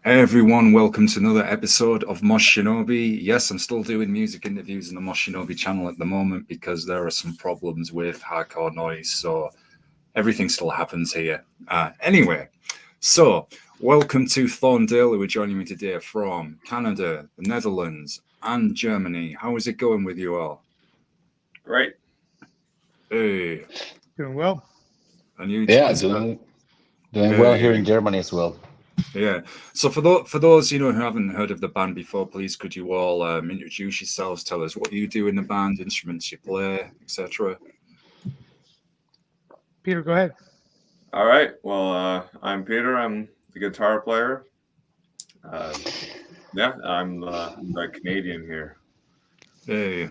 Hey everyone, welcome to another episode of Mosh Shinobi. Yes, I'm still doing music interviews on the Mosh Shinobi channel at the moment because there are some problems with hardcore noise, so everything still happens here. Anyway, so welcome to Thorndale, who are joining me today from Canada, the Netherlands, and Germany. How is it going with you all? Great. Hey, Doing well. and you, Yeah, doing well here in Germany as well. Yeah. So for those who haven't heard of the band before, please could you all introduce yourselves? Tell us what you do in the band, instruments you play, etc. Peter, go ahead. All right. Well, I'm Peter. I'm the guitar player. Yeah, I'm the Canadian here. Hey.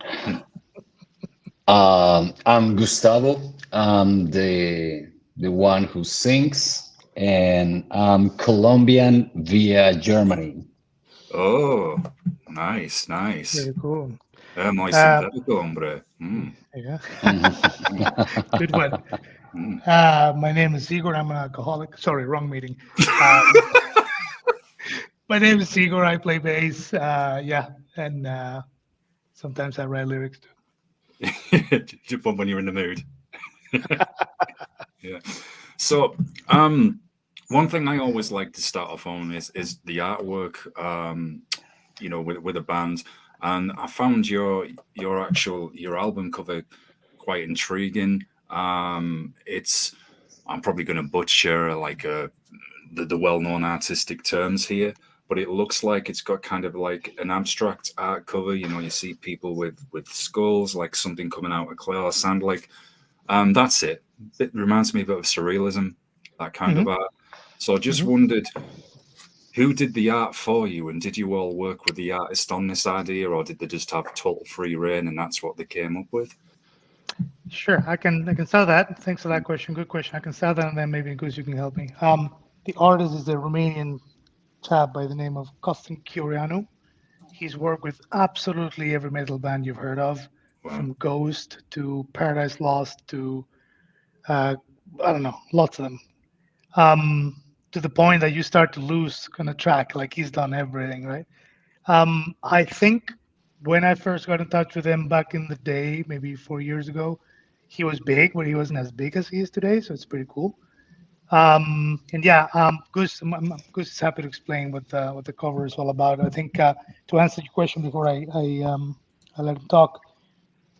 I'm Gustavo. I'm the one who sings, and I'm Colombian via Germany. Oh, nice. Very cool. Muy simpático, hombre. Yeah, Mhm. good one. My name is Igor. I'm an alcoholic. Sorry, wrong meeting. My name is Igor. I play bass. And sometimes I write lyrics too. Just when you're in the mood. Yeah. So, one thing I always like to start off on is the artwork. With a band, and I found your album cover quite intriguing. It's I'm probably going to butcher the well-known artistic terms here, but it looks like it's got kind of like an abstract art cover. You see people with skulls, like something coming out of clay or sand. That's it. It reminds me a bit of surrealism, that kind of art. So I just wondered, who did the art for you, and did you all work with the artist on this idea, or did they just have total free reign and that's what they came up with? Sure, I can start that. Thanks for that question. Good question. I can start that, and then maybe Gus, you can help me. The artist is a Romanian chap by the name of Costin Curianu. He's worked with absolutely every metal band you've heard of, from Ghost to Paradise Lost to I don't know, lots of them. To the point that you start to lose kind of track. Like, he's done everything, right? I think when I first got in touch with him back in the day, maybe 4 years ago, he was big, but he wasn't as big as he is today. So it's pretty cool. Gus is happy to explain what the cover is all about. I think to answer your question before I let him talk,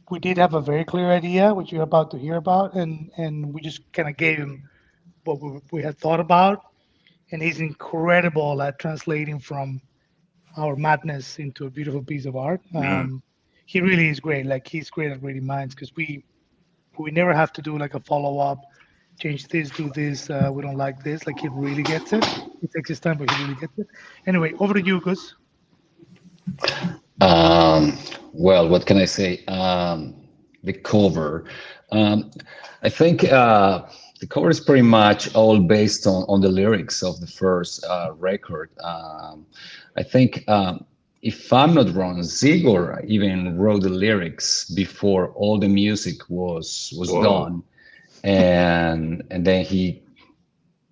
we did have a very clear idea, which you're about to hear about, and we just kind of gave him what we had thought about, and he's incredible at translating from our madness into a beautiful piece of art. He really is great. Like, he's great at reading minds, because we never have to do like a follow up, change this, do this. We don't like this. Like, he really gets it. He takes his time, but he really gets it. Anyway, over to you, Gus. Well, what can I say? The cover. I think the cover is pretty much all based on the lyrics of the first record. I think, if I'm not wrong, Zigor even wrote the lyrics before all the music was done, and then he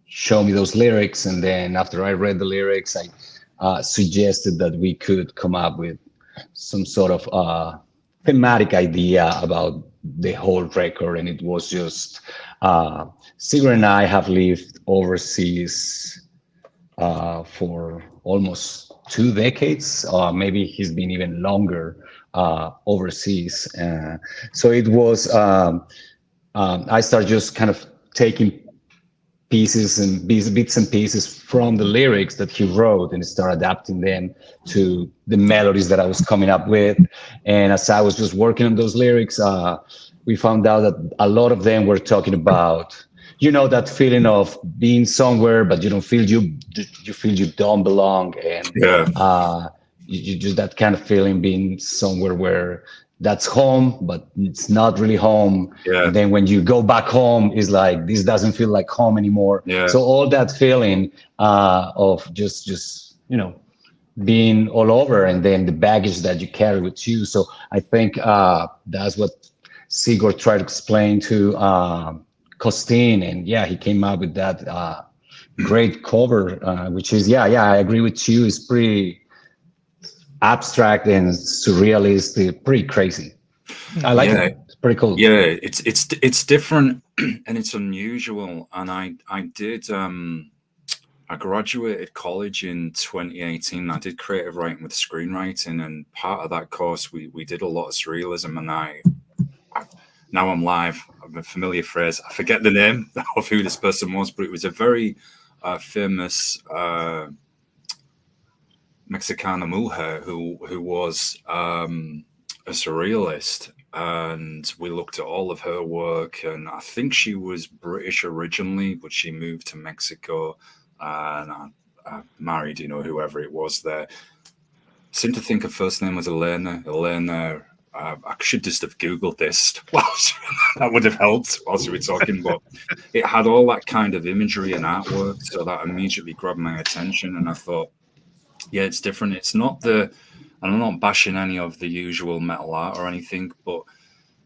showed me those lyrics, and then after I read the lyrics, I suggested that we could come up with some sort of thematic idea about the whole record, and it was just Sigurd and I have lived overseas for almost 2 decades. Maybe he's been even longer overseas. So it was. I started just kind of taking pieces and bits and pieces from the lyrics that he wrote and start adapting them to the melodies that I was coming up with. And as I was just working on those lyrics, we found out that a lot of them were talking about, that feeling of being somewhere, but you don't feel you feel you don't belong. And you just that kind of feeling, being somewhere where that's home, but it's not really home. Yeah. And then when you go back home, it's like, this doesn't feel like home anymore. Yeah. So all that feeling of just being all over, and then the baggage that you carry with you. So I think that's what Sigurd tried to explain to Costin, and yeah, he came up with that great cover, which is I agree with you. It's pretty abstract and surrealist, pretty crazy. I like it. It's pretty cool. Yeah, it's different and it's unusual. And I did I graduated college in 2018. I did creative writing with screenwriting, and part of that course we did a lot of surrealism. And I now I'm live. A familiar phrase. I forget the name of who this person was, but it was a very famous Mexicana mujer who was a surrealist, and we looked at all of her work. And I think she was British originally, but she moved to Mexico, and I married, whoever it was there. I seem to think her first name was Elena. I should just have Googled this. That would have helped whilst we were talking, but it had all that kind of imagery and artwork, so that immediately grabbed my attention. And I thought, yeah, it's different. It's not and I'm not bashing any of the usual metal art or anything, but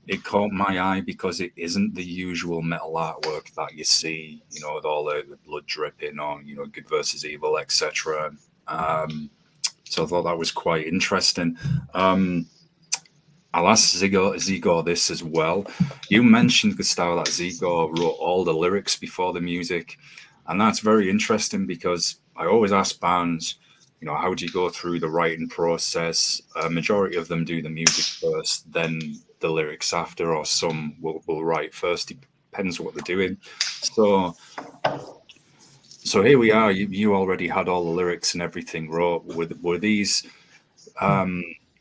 it caught my eye because it isn't the usual metal artwork that you see, with all the blood dripping on, good versus evil, etc. So I thought that was quite interesting. I'll ask Zigor this as well. You mentioned, Gustavo, that Zigor wrote all the lyrics before the music. And that's very interesting because I always ask bands, how do you go through the writing process? A majority of them do the music first, then the lyrics after, or some will write first. Depends what they're doing. So here we are. You already had all the lyrics and everything wrote. Were these...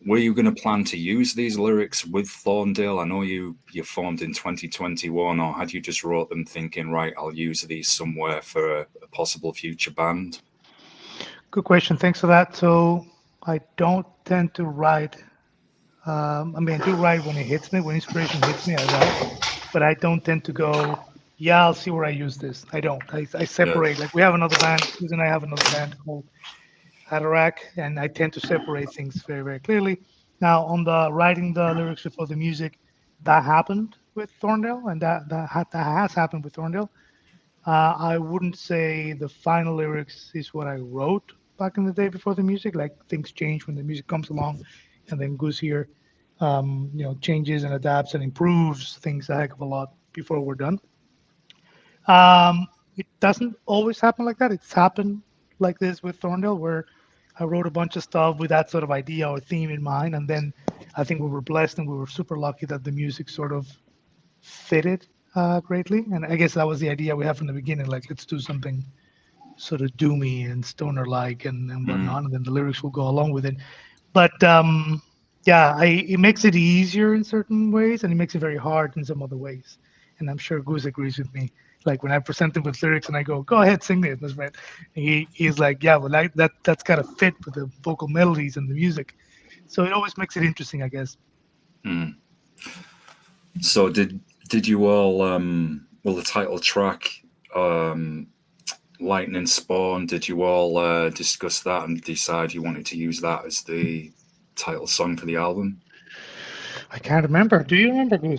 were you going to plan to use these lyrics with Thorndale? I know you formed in 2021, or had you just wrote them thinking, right, I'll use these somewhere for a possible future band? Good question. Thanks for that. So I don't tend to write. I do write when it hits me, when inspiration hits me, I write. But I don't tend to go, I'll see where I use this. I don't. I separate. Yeah. Like we have another band, Susan and I have another band called Larocque, and I tend to separate things very, very clearly. Now, on the writing the lyrics before the music, that happened with Thorndale, and that has happened with Thorndale. I wouldn't say the final lyrics is what I wrote back in the day before the music. Like things change when the music comes along, and then Goose here, changes and adapts and improves things a heck of a lot before we're done. It doesn't always happen like that. It's happened like this with Thorndale, where I wrote a bunch of stuff with that sort of idea or theme in mind, and then I think we were blessed and we were super lucky that the music sort of fitted greatly. And I guess that was the idea we had from the beginning, like let's do something sort of doomy and stoner-like and whatnot, and then the lyrics will go along with it. But it makes it easier in certain ways, and it makes it very hard in some other ways. And I'm sure Goose agrees with me. Like when I present him with lyrics and I go ahead, sing this, that's right. He's like, yeah, well, that's got to fit with the vocal melodies and the music. So it always makes it interesting, I guess. So did you all, the title track, Lightning Spawn, did you all discuss that and decide you wanted to use that as the title song for the album? I can't remember. Do you remember, Goose?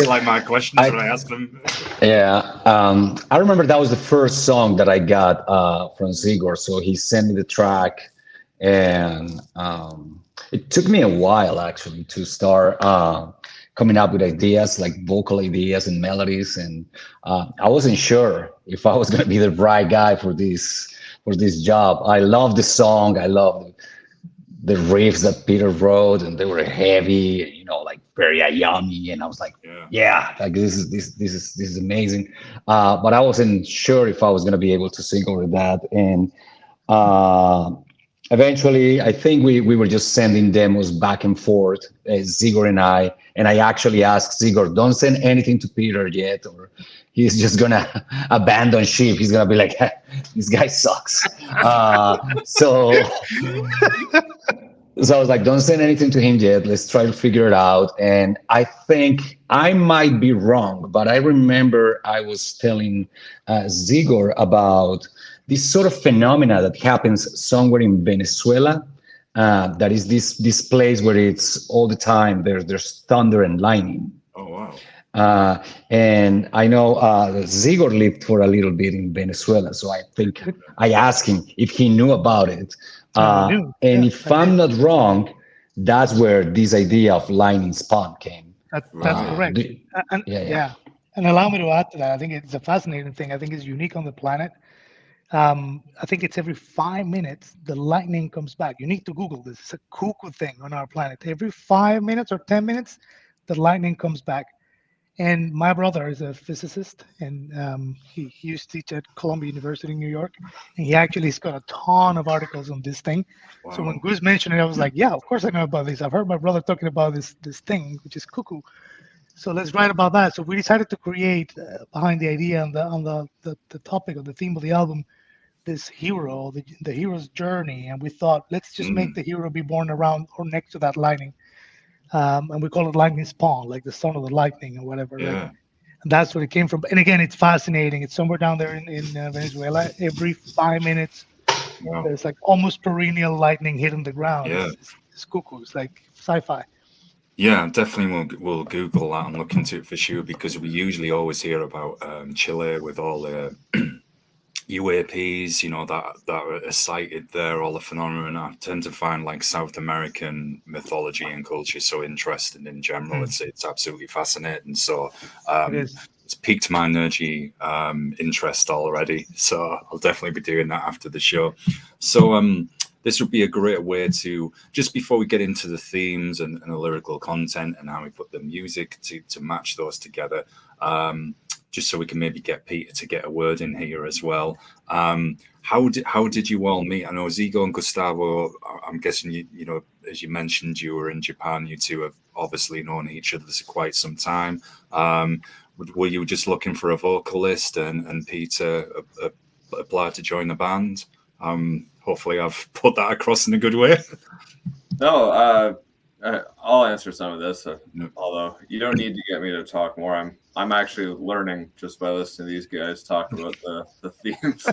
Like my questions when I asked them. Yeah, I remember that was the first song that I got from Zigor. So he sent me the track, and it took me a while actually to start coming up with ideas, like vocal ideas and melodies. And I wasn't sure if I was going to be the right guy for this job. I love the song. I love the riffs that Peter wrote, and they were heavy, like very yummy. And I was like, like this is amazing. But I wasn't sure if I was going to be able to sing over that. And eventually, I think we were just sending demos back and forth, Zigor and I. And I actually asked Zigor, don't send anything to Peter yet, or he's just going to abandon ship. He's going to be like, this guy sucks. So I was like, don't send anything to him yet. Let's try to figure it out. And I think I might be wrong, but I remember I was telling Zigor about this sort of phenomena that happens somewhere in Venezuela. That is this place where it's all the time there's thunder and lightning. Oh, And I know Zigor lived for a little bit in Venezuela, so I think I asked him if he knew about it. I knew. And Yeah, if I I'm did. not wrong, that's where this idea of lightning spawn came. That's Right. correct. Do- And yeah. and allow me to add to that. I think it's a fascinating thing. I think it's unique on the planet. I think it's every 5 minutes the lightning comes back. You need to Google this. It's a cuckoo thing on our planet. Every 5 minutes or 10 minutes, the lightning comes back. And my brother is a physicist, and he used to teach at Columbia University in New York. And he actually has got a ton of articles on this thing. So when Wow. Gus mentioned it, I was like, yeah, of course I know about this. I've heard my brother talking about this thing, which is cuckoo. So let's write about that. So we decided to create behind the idea and the topic of the theme of the album, this hero, the hero's journey. And we thought, let's just make the hero be born around or next to that lightning. And we call it lightning spawn, like the son of the lightning or whatever, right? Yeah. And that's where it came from. And again, it's fascinating. It's somewhere down there in Venezuela. Every 5 minutes, Wow. there's like almost perennial lightning hitting the ground. Yeah. It's cuckoo. It's like sci-fi. Yeah, definitely we'll Google that and look into it for sure, because we usually always hear about Chile with all the UAPs, that are cited there, all the phenomena. I tend to find like South American mythology and culture so interesting in general. It's absolutely fascinating. So It is. it's piqued my nerdy interest already. So I'll definitely be doing that after the show. So this would be a great way to, just before we get into the themes and the lyrical content and how we put the music to match those together, just so we can maybe get Peter to get a word in here as well. How did you all meet? I know Zigo and Gustavo, I'm guessing you know, as you mentioned, you were in Japan. You two have obviously known each other for quite some time. Were you just looking for a vocalist and Peter applied to join the band? Hopefully I've put that across in a good way. No, I'll answer some of this. No. Although you don't need to get me to talk more. I'm actually learning just by listening to these guys talk about the themes.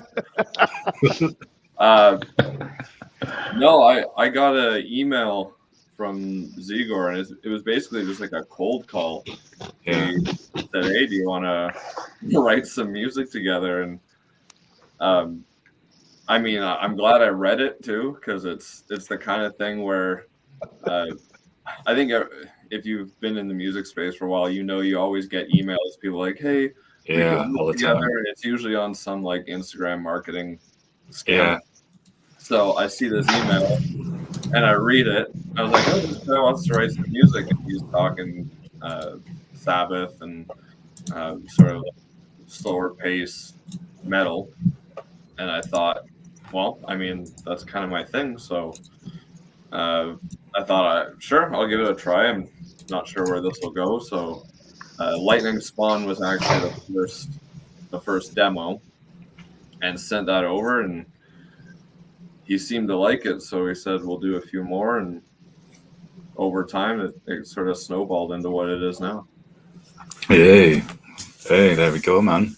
No, I got an email from Zigor, and it was basically just like a cold call. Yeah. He said, "Hey, do you want to write some music together?" And I mean, I'm glad I read it too, because it's the kind of thing where I think if you've been in the music space for a while, you always get emails, people like, "Hey, we Yeah, can all work the time. together," and it's usually on some like Instagram marketing scam. Yeah. So I see this email and I read it. I was like, "Oh, this guy wants to write some music," and he's talking Sabbath and sort of slower pace metal. And I thought, well, I mean, that's kind of my thing. So I thought, sure, I'll give it a try. I'm not sure where this will go. So Lightning Spawn was actually the first demo, and sent that over, and he seemed to like it. So he said, we'll do a few more. And over time, it sort of snowballed into what it is now. Hey, there we go, man.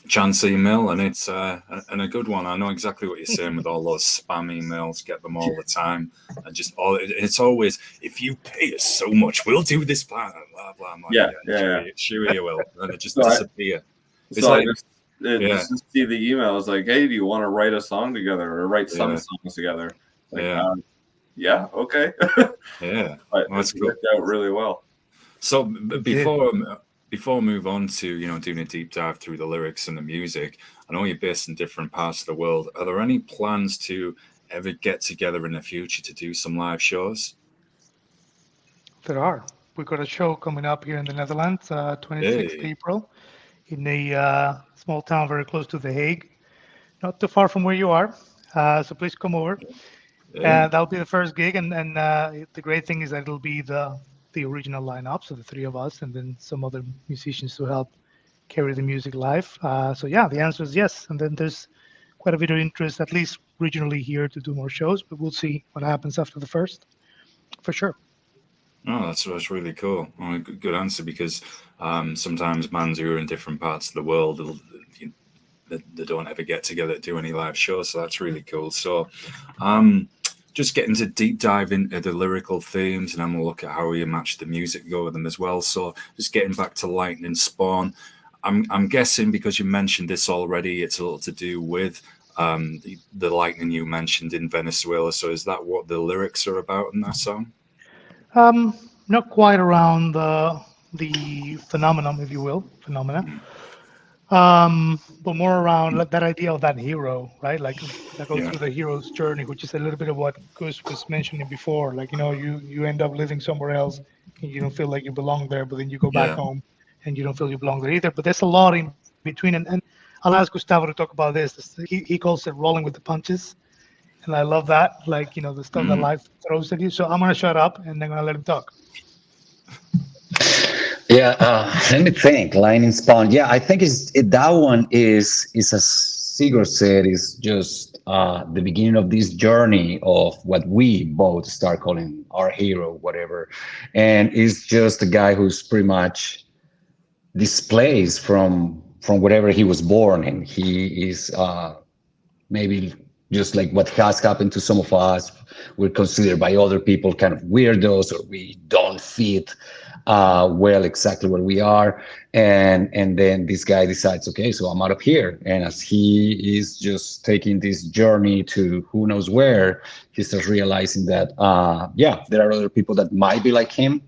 Chance email, and it's and a good one. I know exactly what you're saying with all those spam emails. Get them all the time, and just it's always, if you pay us so much, we'll do this plan. Blah blah. I'm like, yeah. Sure you will, and it just So disappear. It's So like, just see the email. It's like, hey, do you want to write a song together or write some songs together? Like, yeah, okay. yeah, But that's it's cool. worked out really well. So before we move on to doing a deep dive through the lyrics and the music, I know you're based in different parts of the world. Are there any plans to ever get together in the future to do some live shows? There are. We've got a show coming up here in the Netherlands, 26th April, in a small town very close to The Hague, not too far from where you are. So please come over. That'll be the first gig, and the great thing is that it'll be the original lineup, so the three of us, and then some other musicians to help carry the music live. So yeah, the answer is yes. And then there's quite a bit of interest, at least regionally here, to do more shows, but we'll see what happens after the first, for sure. Oh, that's really cool. Well, good answer, because sometimes bands who are in different parts of the world, they don't ever get together to do any live shows. So that's really cool. So just getting to deep dive into the lyrical themes, and I'm gonna look at how you match the music go with them as well. So just getting back to Lightning Spawn, I'm guessing because you mentioned this already, it's a little to do with the lightning you mentioned in Venezuela. So is that what the lyrics are about in that song? Not quite around the phenomenon, if you will, phenomena. But more around that idea of that hero, right? Like that goes Yeah. through the hero's journey, which is a little bit of what Gus was mentioning before. Like, you end up living somewhere else and you don't feel like you belong there, but then you go back Yeah. home and you don't feel you belong there either. But there's a lot in between. And I'll ask Gustavo to talk about this. He calls it rolling with the punches. And I love that. Like, the stuff that life throws at you. So I'm going to shut up and I'm going to let him talk. Yeah, let me think. Lightning Spawn. Yeah, I think that one is as Sigurd said, is just the beginning of this journey of what we both start calling our hero, whatever, and it's just a guy who's pretty much displaced from whatever he was born in. He is maybe just like what has happened to some of us. We're considered by other people kind of weirdos, or we don't fit well exactly where we are. And then this guy decides, okay, so I'm out of here. And as he is just taking this journey to who knows where, he starts realizing that yeah, there are other people that might be like him.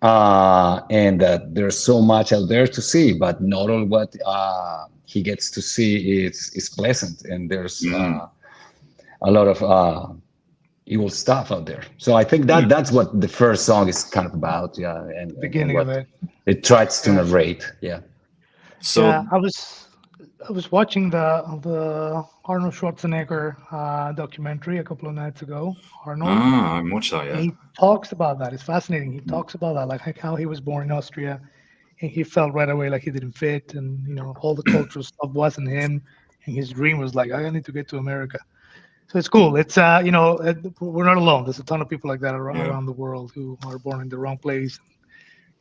And that there's so much out there to see, but not all what he gets to see is pleasant, and there's a lot of evil stuff out there. So I think that's what the first song is kind of about, yeah, and Beginning what of it. it tries to Yeah. narrate, yeah. So Yeah, I was watching the Arnold Schwarzenegger documentary a couple of nights ago. Arnold, I'm watched that, and yeah. he talks about that. It's fascinating. He talks about that, like how he was born in Austria, and he felt right away like he didn't fit, and all the cultural stuff wasn't him, and his dream was like, I need to get to America. So it's cool. It's we're not alone. There's a ton of people like that Yeah. around the world who are born in the wrong place,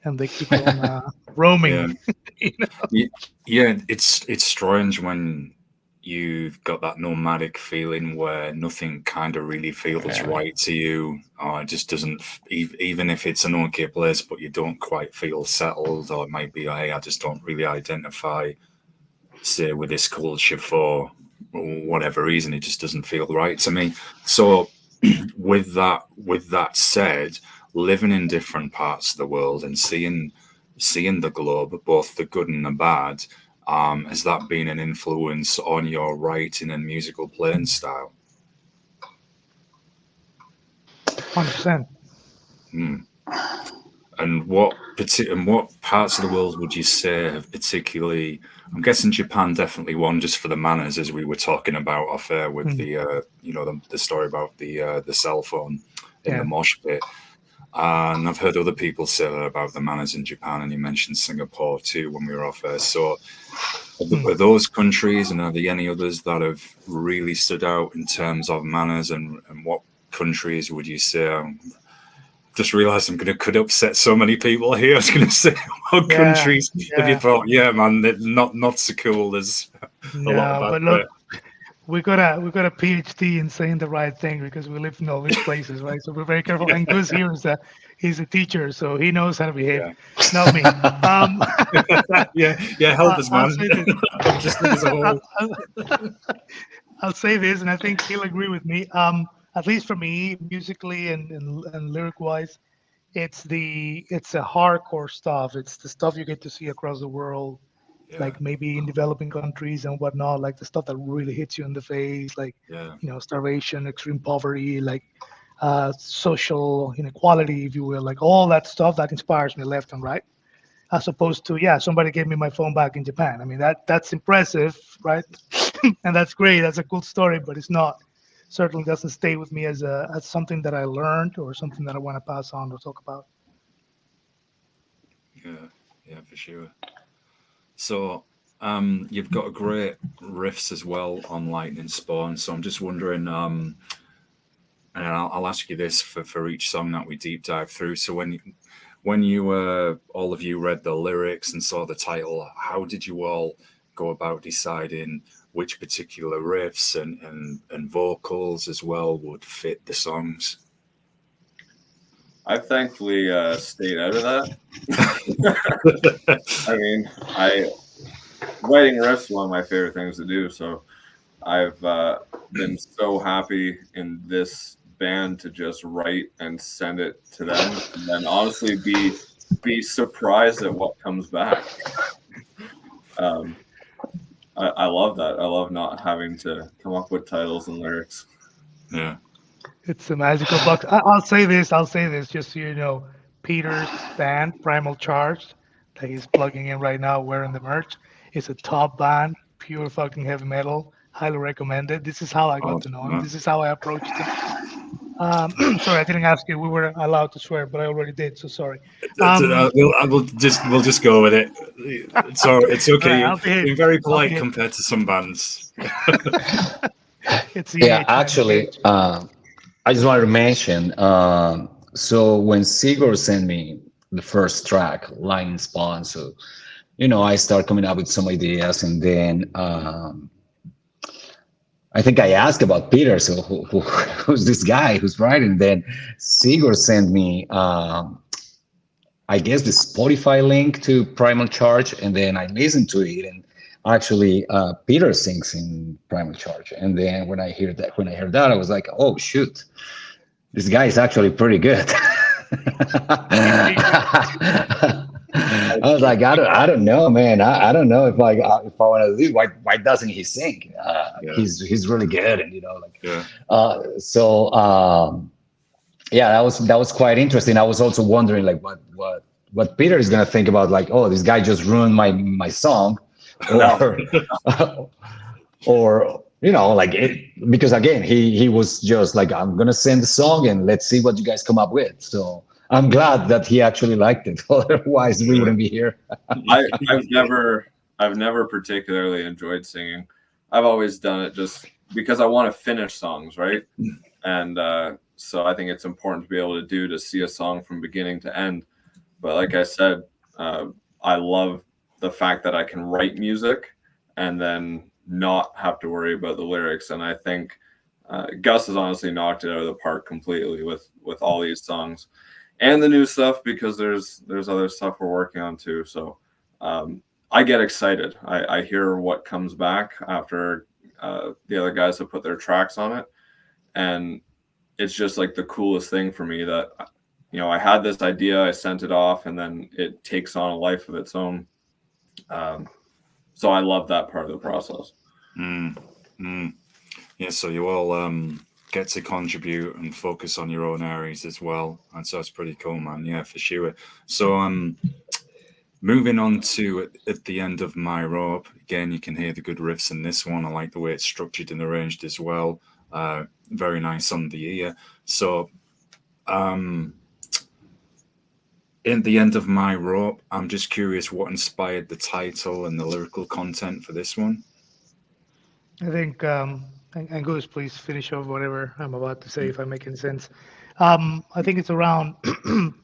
and they keep on roaming. Yeah. Yeah, it's strange when you've got that nomadic feeling where nothing kind of really feels right to you, or it just doesn't, even if it's an okay place, but you don't quite feel settled, or it might be, hey, I just don't really identify, say, with this culture for whatever reason. It just doesn't feel right to me. So with that said, living in different parts of the world and seeing the globe, both the good and the bad, has that been an influence on your writing and musical playing style? 100%. And what parts of the world would you say have particularly? I'm guessing Japan definitely one, just for the manners, as we were talking about off air with the the story about the cell phone in the mosh pit. And I've heard other people say that about the manners in Japan, and you mentioned Singapore too when we were off air. So are those countries, and are there any others that have really stood out in terms of manners, and what countries would you say? Just realised could upset so many people here. I was going to say, what countries have you thought, yeah, man, they're not so cool? There's a lot of but look, we got a PhD in saying the right thing because we live in all these places, right? So we're very careful. And Gus here he's a teacher, so he knows how to behave. Yeah. Not me. Yeah, help us, man. I'll say this, and I think he'll agree with me. At least for me, musically and lyric wise, it's the hardcore stuff. It's the stuff you get to see across the world, like maybe in developing countries and whatnot, like the stuff that really hits you in the face, like starvation, extreme poverty, like social inequality, if you will, like all that stuff that inspires me left and right. As opposed to somebody gave me my phone back in Japan. I mean that's impressive, right? And that's great. That's a cool story, but it's not. Certainly doesn't stay with me as something that I learned or something that I want to pass on or talk about. Yeah, for sure. So you've got a great riffs as well on Lightning Spawn. So I'm just wondering, and I'll ask you this for each song that we deep dive through. So when you all of you read the lyrics and saw the title, how did you all go about deciding which particular riffs and vocals as well would fit the songs? I've thankfully stayed out of that. I mean, writing riffs is one of my favorite things to do. So I've been so happy in this band to just write and send it to them, and then honestly be surprised at what comes back. I love that. I love not having to come up with titles and lyrics. Yeah. It's a magical box. I'll say this, just so you know. Peter's band, Primal Charge, that he's plugging in right now, wearing the merch, is a top band, pure fucking heavy metal. Highly recommended. This is how I got to know him. This is how I approached him. Sorry, I didn't ask you. We were allowed to swear, but I already did, so sorry. We'll just go with it. It's okay. You're very polite compared to some bands. Actually, I just wanted to mention, so when Sigurd sent me the first track, Lightning Spawn, so, I start coming up with some ideas, and then I think I asked about Peter, so who's this guy who's writing? Then Sigurd sent me, I guess, the Spotify link to Primal Charge, and then I listened to it, and actually Peter sings in Primal Charge. And then when I heard that, I was like, oh shoot, this guy is actually pretty good. I was like, I don't know, man. I don't know if I want to do. Why doesn't he sing? He's really good, and that was quite interesting. I was also wondering like what Peter is gonna think about, like, oh, this guy just ruined my song, or because again he was just like, I'm gonna send the song and let's see what you guys come up with. So I'm glad that he actually liked it. Otherwise, we wouldn't be here. I've never particularly enjoyed singing. I've always done it just because I want to finish songs, right? And so I think it's important to be able to see a song from beginning to end. But like I said, I love the fact that I can write music and then not have to worry about the lyrics. And I think Gus has honestly knocked it out of the park completely with all these songs. And the new stuff, because there's other stuff we're working on too. So I get excited. I hear what comes back after the other guys have put their tracks on it. And it's just like the coolest thing for me that, I had this idea, I sent it off, and then it takes on a life of its own. So I love that part of the process. Yeah, so you all get to contribute and focus on your own areas as well, and so it's pretty cool, man. Yeah, for sure. So moving on to At the End of My Rope. Again, you can hear the good riffs in this one. I like the way it's structured and arranged as well. Very nice on the ear. So In the End of My Rope, I'm just curious what inspired the title and the lyrical content for this one. I think, and Goose, please finish off whatever I'm about to say if I'm making sense. I think it's around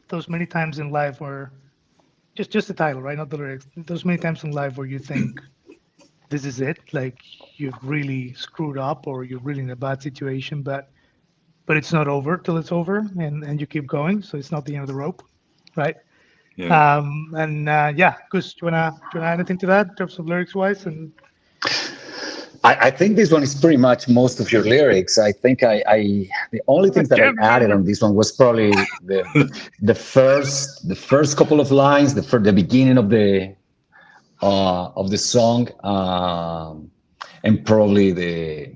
those many times in life where, just the title, right? Not the lyrics. Those many times in life where you think this is it, like you've really screwed up or you're really in a bad situation, but it's not over till it's over, and you keep going. So it's not the end of the rope, right? Yeah. Goose, do you wanna add anything to that in terms of lyrics wise? And I think this one is pretty much most of your lyrics. I think the only things that I added on this one was probably the first couple of lines, the beginning of the song, and probably the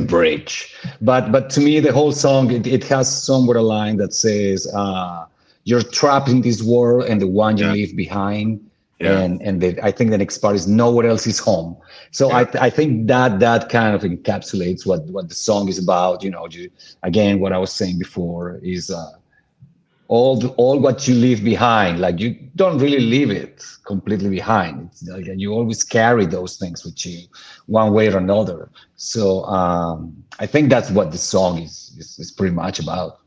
bridge. But to me, the whole song it has somewhere a line that says, "You're trapped in this world, and the one you leave behind." Yeah. And I think the next part is nowhere else is home. So I think that kind of encapsulates what the song is about. Again, what I was saying before is all what you leave behind. Like, you don't really leave it completely behind. It's like you always carry those things with you, one way or another. So I think that's what the song is pretty much about.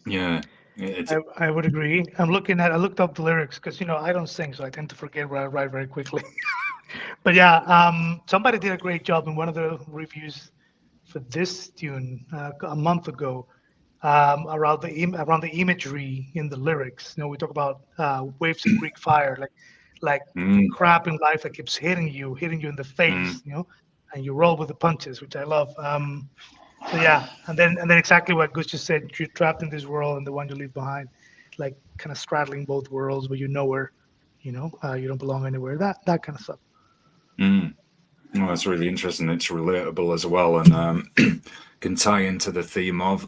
Yeah. I would agree. I looked up the lyrics because I don't sing, so I tend to forget what I write very quickly. But yeah, somebody did a great job in one of the reviews for this tune a month ago, around the imagery in the lyrics. You know, we talk about waves of Greek fire, like Mm, crap in life that keeps hitting you in the mm, face. You know, and you roll with the punches, which I love. So yeah, and then exactly what Gus just said. You're trapped in this world, and the one you leave behind, like kind of straddling both worlds, but you know where, you don't belong anywhere. That kind of stuff. mm. Oh, that's really interesting. It's relatable as well, and can tie into the theme of,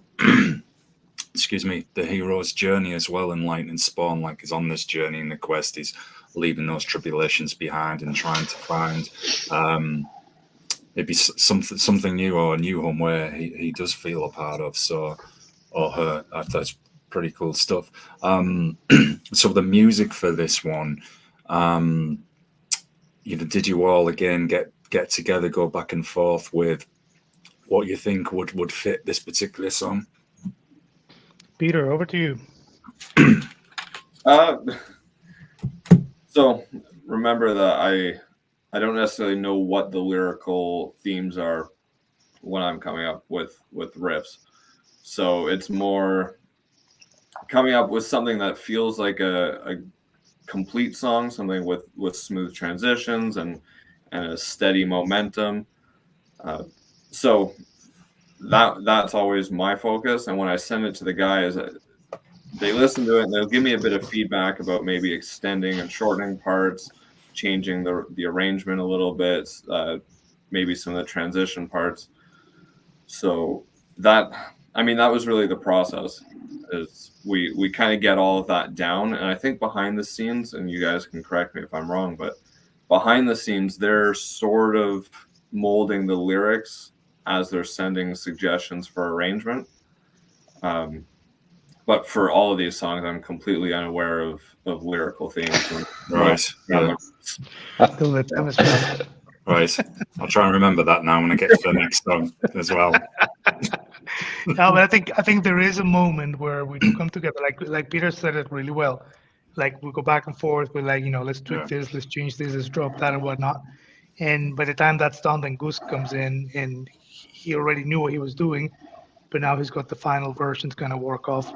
excuse me, the hero's journey as well. In Lightning Spawn, like he's on this journey in the quest, he's leaving those tribulations behind and trying to find maybe something new or a new home where he does feel a part of. So, or her. That's pretty cool stuff. So the music for this one, did you all again get together, go back and forth with what you think would fit this particular song? Peter, over to you. Uh, so remember that I don't necessarily know what the lyrical themes are when I'm coming up with riffs. So it's more coming up with something that feels like a complete song, something with smooth transitions and a steady momentum. So that's always my focus. And when I send it to the guys, they listen to it and they'll give me a bit of feedback about maybe extending and shortening parts, changing the arrangement a little bit, maybe some of the transition parts. So that was really the process. Is we kind of get all of that down, and I think behind the scenes, and you guys can correct me if I'm wrong, but behind the scenes they're sort of molding the lyrics as they're sending suggestions for arrangement. But for all of these songs, I'm completely unaware of lyrical themes. Right. Yeah. Right. I'll try and remember that now when I get to the next song as well. No, but I think there is a moment where we do come together. Like Peter said it really well. Like we go back and forth. We're like, let's tweak this, let's change this, let's drop that, and whatnot. And by the time that's done, then Goose comes in, and he already knew what he was doing, but now he's got the final version to kind of work off.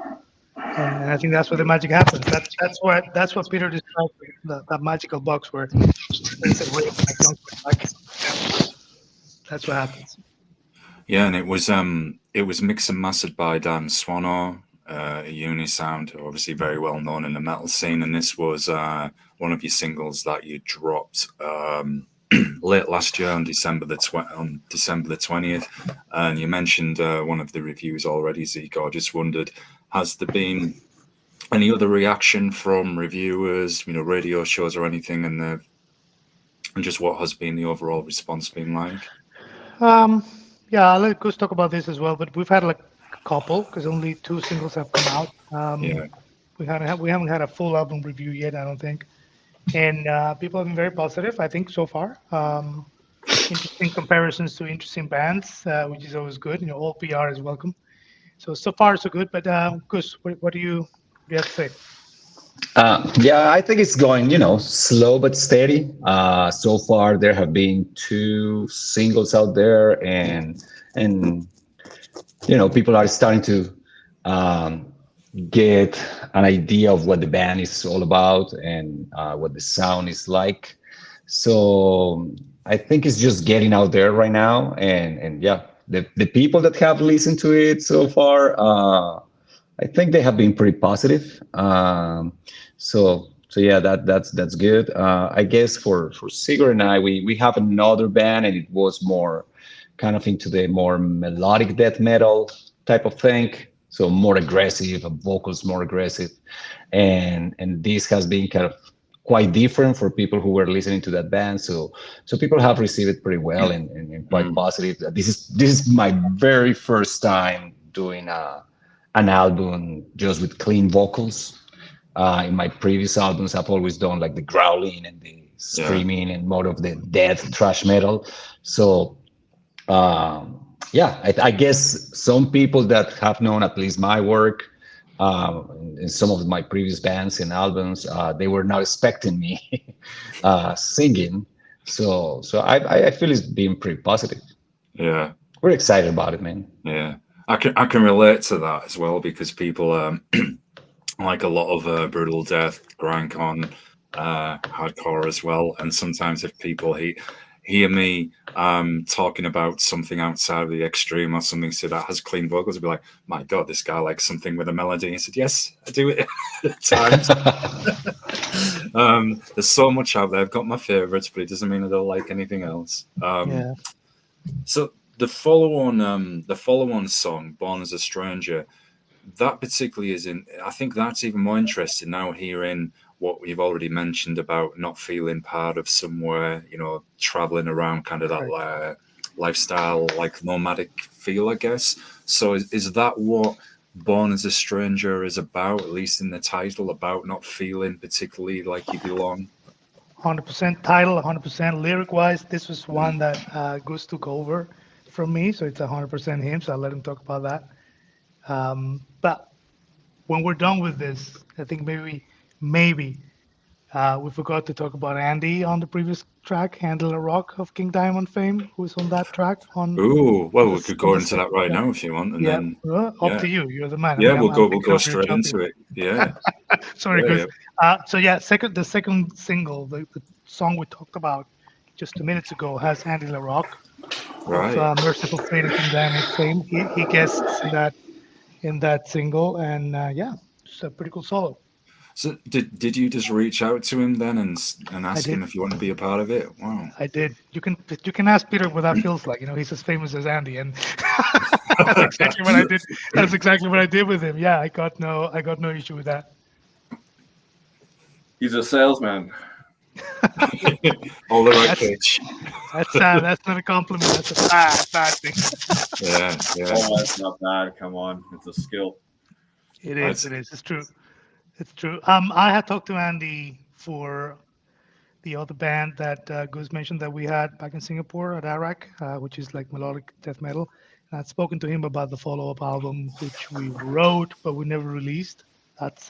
And I think that's where the magic happens. That's what Peter described, that magical box where it's a rip, that's what happens. Yeah, and it was mixed and mastered by Swanö, UNISOUND, obviously very well known in the metal scene, and this was one of your singles that you dropped late last year on December the 20th. And you mentioned one of the reviews already, Zico. I just wondered, has there been any other reaction from reviewers, radio shows or anything, and just what has been the overall response been like? Yeah, I'll let Gus talk about this as well, but we've had like a couple because only 2 singles have come out. We haven't had a full album review yet, I don't think. And people have been very positive, I think, so far. Interesting comparisons to interesting bands, which is always good. All PR is welcome. So far so good. But Gus, what do you have to say? Yeah, I think it's going, slow but steady. So far, there have been 2 singles out there, and people are starting to get an idea of what the band is all about and what the sound is like. So I think it's just getting out there right now, and yeah, the people that have listened to it so far, I think they have been pretty positive. So yeah, that's good. I guess for Sigurd and I, we have another band, and it was more kind of into the more melodic death metal type of thing. So more aggressive, vocals more aggressive, and this has been kind of quite different for people who were listening to that band. So people have received it pretty well and quite positive. This is my very first time doing an album just with clean vocals. In my previous albums, I've always done like the growling and the screaming and more of the death thrash metal. So I guess some people that have known at least my work in some of my previous bands and albums, they were not expecting me singing. So I feel it's been pretty positive. Yeah. We're excited about it, man. Yeah. I can relate to that as well because people like a lot of brutal death, grindcon, hardcore as well. And sometimes if people hear me talking about something outside of the extreme or something so that has clean vocals, they'll be like, my God, this guy likes something with a melody. I said, yes, I do it at times. There's so much out there. I've got my favorites, but it doesn't mean I don't like anything else. Yeah. So the follow-on song, Born as a Stranger, that particularly is in, I think that's even more interesting now hearing what we've already mentioned about not feeling part of somewhere, traveling around, kind of that lifestyle, like nomadic feel, I guess. So is that what Born as a Stranger is about, at least in the title, about not feeling particularly like you belong? 100% title, 100% lyric-wise. This was one that Gus took over from me, so it's 100% him. So I'll let him talk about that. But when we're done with this, I think maybe we forgot to talk about Andy on the previous track, Andy Larocque of King Diamond fame, who's on that track. Ooh, well, we could go into that right yeah. now if you want, and Yeah, then up to you. You're the man. Yeah, I mean, we'll go straight into it. Yeah. Sorry, Yeah, Gus. So yeah, the second single, the song we talked about just 2 minutes ago, has Andy Larocque Right. of Merciful Fate and King Diamond fame. He guests in that single, and yeah, it's a pretty cool solo. So did you just reach out to him then and ask did. him if you want to be a part of it? Wow. I did. You can ask Peter what that feels like. He's as famous as Andy, and that's exactly what I did. That's exactly what I did with him. Yeah, I got no issue with that. He's a salesman. All the right pitch. That's not a compliment. That's a bad thing. Yeah. Oh, that's not bad. Come on, it's a skill. It is. It's true. It's true. I had talked to Andy for the other band that Gus mentioned that we had back in Singapore at Arak, which is like melodic death metal. And I'd spoken to him about the follow-up album, which we wrote but we never released. That's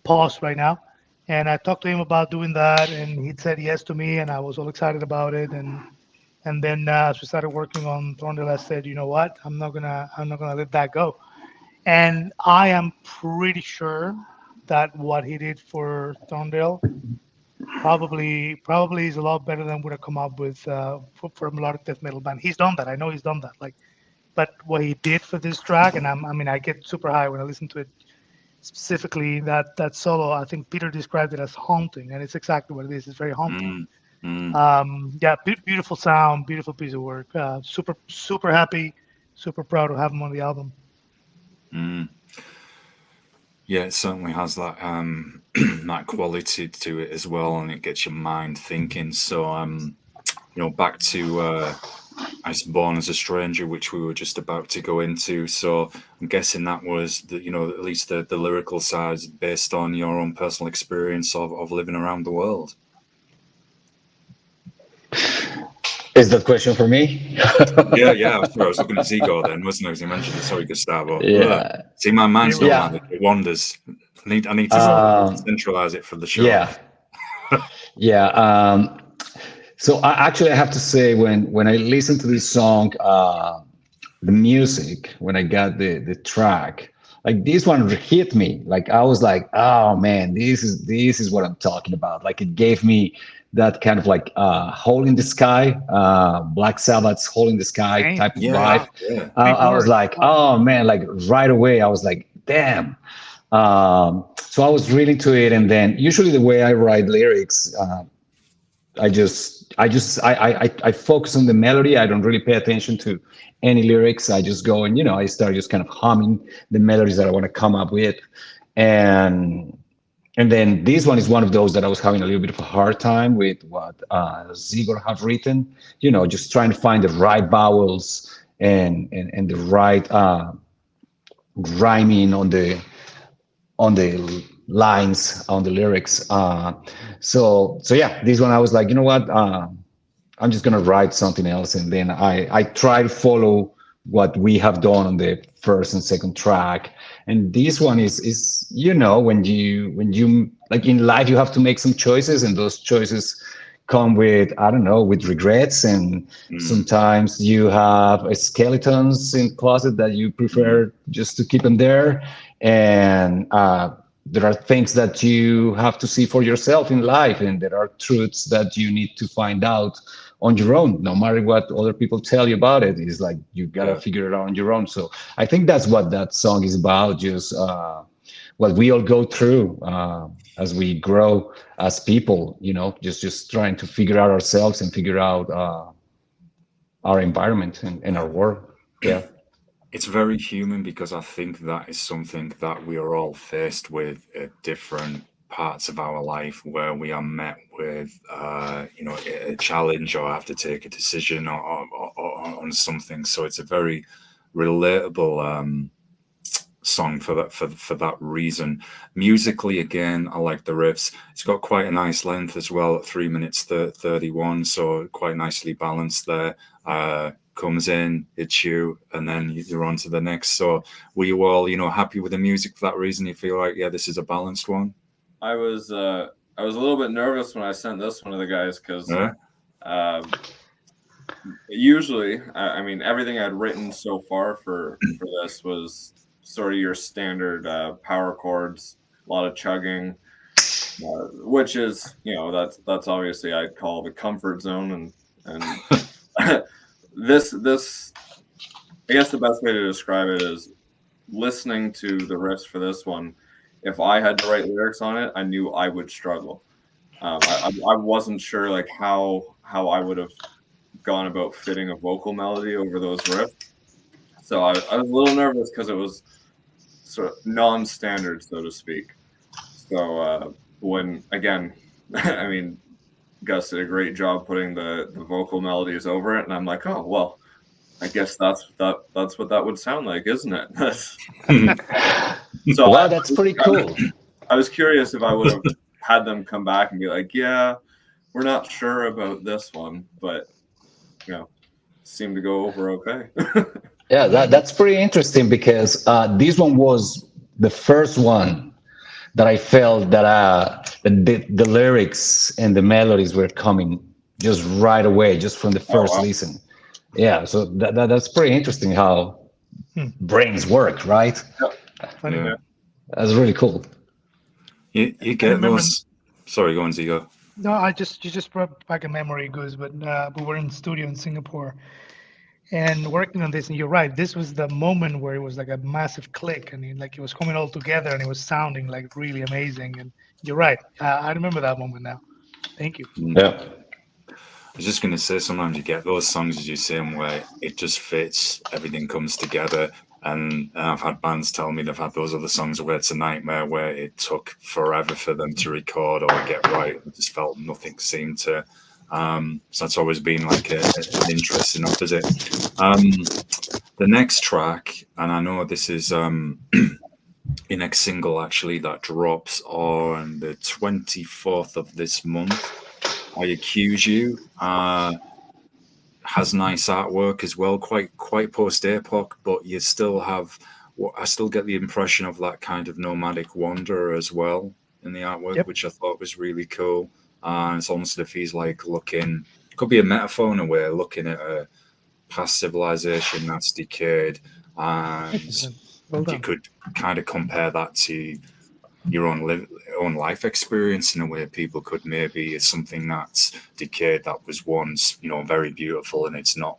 paused right now. And I talked to him about doing that, and he said yes to me, and I was all excited about it. And then as we started working on Thorndale, I said, you know what? I'm not gonna let that go. And I am pretty sure that what he did for Thorndale probably is a lot better than would have come up with for a melodic death metal band. He's done that. I know he's done that. But what he did for this track, and I get super high when I listen to it. Specifically, that solo, I think Peter described it as haunting, and it's exactly what it is. It's very haunting. Yeah, beautiful sound, beautiful piece of work. Super happy, super proud to have him on the album. Yeah, it certainly has that that quality to it as well, and it gets your mind thinking. So back to Born as a Stranger, which we were just about to go into. So I'm guessing that was at least the lyrical side based on your own personal experience of living around the world. Is that question for me? Yeah. I was looking at Zigo then, wasn't I? As you mentioned, sorry, Gustavo. Yeah. See, my mind's not Yeah. like it wanders. I need to centralize it for the show. Yeah. Yeah. So I have to say, when I listened to this song, the music, when I got the track, like this one hit me. Like I was like, oh man, this is what I'm talking about. Like it gave me that kind of like Hole in the Sky, Black Sabbath's Hole in the Sky type of vibe. Yeah. I was like, oh man, like right away, I was like, damn. So I was really into it, and then usually the way I write lyrics, I focus on the melody. I don't really pay attention to any lyrics. I just go and I start just kind of humming the melodies that I want to come up with, and then this one is one of those that I was having a little bit of a hard time with what Zigor have written. Just trying to find the right vowels and the right rhyming on the lines, on the lyrics. So yeah, this one I was like, you know what? I'm just gonna write something else, and then I try to follow what we have done on the first and second track. And this one is when you like in life, you have to make some choices, and those choices come with, I don't know, with regrets, and sometimes you have skeletons in closet that you prefer just to keep them there, and there are things that you have to see for yourself in life, and there are truths that you need to find out on your own, no matter what other people tell you about it. It's like you gotta figure it out on your own. So I think that's what that song is about, just what we all go through as we grow as people, just trying to figure out ourselves and figure out our environment and our world. Yeah. It's very human, because I think that is something that we are all faced with at different parts of our life, where we are met with, a challenge, or have to take a decision or on something. So it's a very relatable song for that reason. Musically, again, I like the riffs. It's got quite a nice length as well, at 3 minutes 31, so quite nicely balanced there. Comes in, hits you, and then you're on to the next. So were you all, happy with the music for that reason? You feel like, yeah, this is a balanced one? I was a little bit nervous when I sent this one to the guys, because usually, I mean, everything I'd written so far for this was sort of your standard power chords, a lot of chugging, which is, that's obviously I'd call the comfort zone, and this I guess the best way to describe it is listening to the riffs for this one. If I had to write lyrics on it, I knew I would struggle. I wasn't sure like how I would have gone about fitting a vocal melody over those riffs. So I was a little nervous because it was sort of non-standard, so to speak. So when, again, I mean, Gus did a great job putting the vocal melodies over it, and I'm like, oh well, I guess that's what that would sound like, isn't it? So wow, that's pretty cool. I was curious if I would have had them come back and be like, yeah, we're not sure about this one, but seemed to go over okay. Yeah, that's pretty interesting, because this one was the first one that I felt that the lyrics and the melodies were coming just right away, just from the first listen. Yeah, so that's pretty interesting how brains work, right? Funny. Yeah. That's really cool. You get those. Sorry, go on, Zigo. No, you just brought back a memory, Goose. But we were in studio in Singapore and working on this, and you're right. This was the moment where it was like a massive click, and like it was coming all together, and it was sounding like really amazing. And you're right. I remember that moment now. Thank you. Yeah. I was just going to say, sometimes you get those songs, as you say, where it just fits, everything comes together. And I've had bands tell me they've had those other songs where it's a nightmare, where it took forever for them to record or get right. It just felt nothing seemed to. So that's always been like an interesting opposite. The next track, and I know this is the next single actually that drops on the 24th of this month. I Accuse You. Has nice artwork as well, quite post-apoc, but you still have. I still get the impression of that kind of nomadic wanderer as well in the artwork, which I thought was really cool. It's almost as if he's like looking. Could be a metaphor in a way, looking at a past civilization that's decayed, and you could kind of compare that to your own life experience in a way. People could maybe, it's something that's decayed that was once very beautiful, and it's not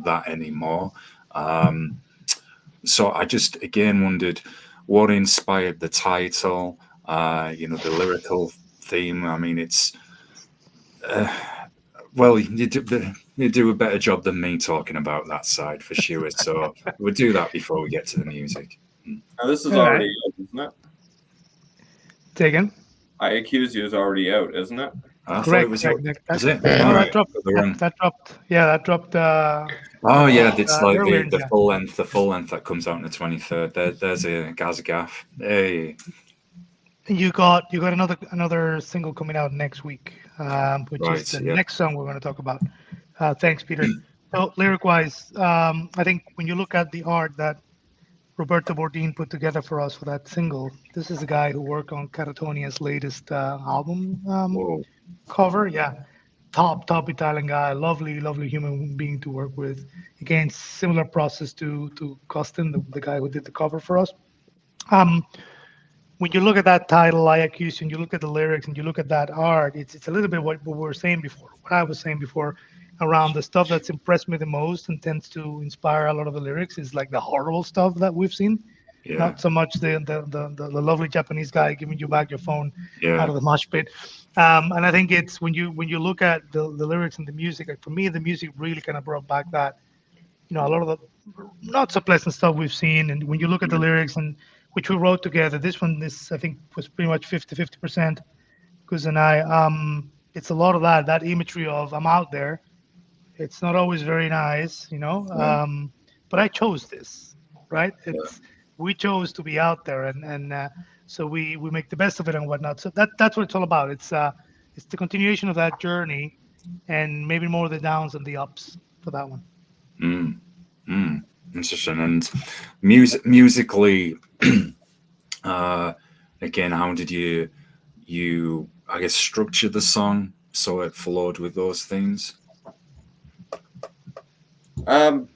that anymore. So I just again wondered what inspired the title, the lyrical theme. I mean, it's well, you do a better job than me talking about that side for sure. So we'll do that before we get to the music. Now, this is already out, isn't it? Say again? I Accuse You is already out, isn't it? I Correct. thought it was out. Was it? That dropped. That dropped. Yeah, that dropped. Oh yeah, it's like earlier, the full length that comes out on the 23rd. There's a gaff. Hey. You got another single coming out next week, which is the next song we're going to talk about. Thanks, Peter. So lyric-wise, I think when you look at the art that Roberto Bordin put together for us for that single, this is the guy who worked on Catatonia's latest album, cover, yeah, top Italian guy, lovely human being to work with. Again, similar process to Costin, the guy who did the cover for us. Um, when you look at that title, I Accuse, and you look at the lyrics and you look at that art, it's a little bit what we were saying before, what I was saying before, around the stuff that's impressed me the most and tends to inspire a lot of the lyrics is like the horrible stuff that we've seen. Yeah. Not so much the lovely Japanese guy giving you back your phone out Yeah. of the mosh pit. And I think it's when you look at the lyrics and the music, like for me, the music really kind of brought back that, a lot of the not so pleasant stuff we've seen. And when you look at the lyrics and which we wrote together, this I think was pretty much 50-50%. Cuz and I, it's a lot of that imagery of I'm out there. It's not always very nice, Right. but I chose this, right? Yeah. We chose to be out there, and so we make the best of it and whatnot. So that's what it's all about. It's the continuation of that journey, and maybe more the downs and the ups for that one. Mm. Mm. Interesting. And musically, uh, again, how did you I guess structure the song so it flowed with those themes? Um,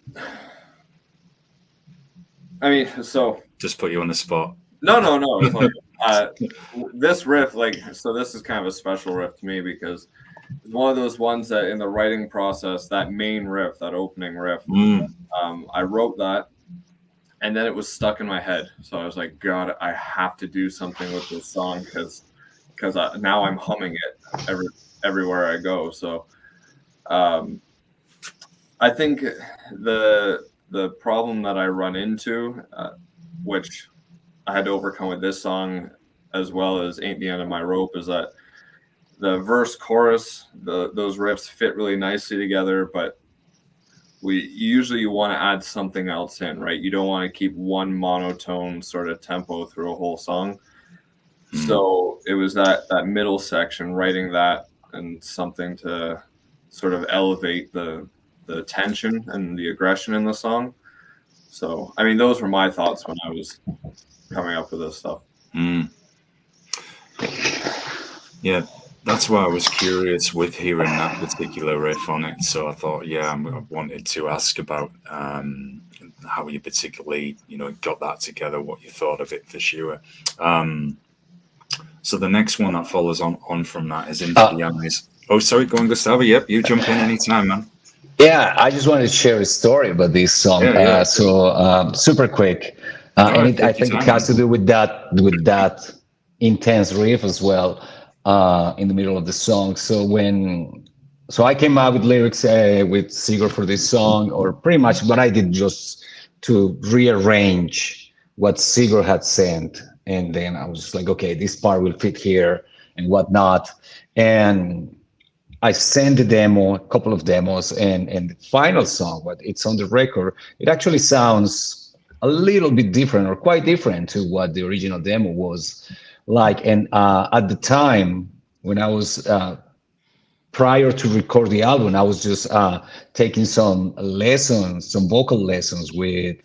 I mean, so Just put you on the spot. no. It's like, this riff, so this is kind of a special riff to me because it's one of those ones that in the writing process, that main riff, that opening riff, Mm. I wrote that, and then it was stuck in my head. So I was like, God, I have to do something with this song because now I'm humming it everywhere I go. So I think the problem that I run into, which I had to overcome with this song as well as Ain't the End of My Rope, is that the verse chorus, those riffs fit really nicely together, but you want to add something else in, right? You don't want to keep one monotone sort of tempo through a whole song. So it was that middle section, writing that and something to sort of elevate the tension and the aggression in the song. So, I mean, those were my thoughts when I was coming up with this stuff. Mm. Yeah, that's why I was curious with hearing that particular riff on it. So I thought, I wanted to ask about how you particularly, got that together, what you thought of it for sure. So the next one that follows on from that is Into the Eyes. Oh, sorry, go on, Gustavo. Yep, you jump in anytime, man. Yeah, I just wanted to share a story about this song. Yeah. Super quick, I think it has to do with that intense riff as well in the middle of the song. So I came out with lyrics with Sigurd for this song, or pretty much what I did just to rearrange what Sigurd had sent, and then I was just like, okay, this part will fit here and whatnot, and I sent the demo, a couple of demos, and the final song, what it's on the record, it actually sounds a little bit different or quite different to what the original demo was like. And at the time when I was prior to record the album, I was just taking some lessons, some vocal lessons with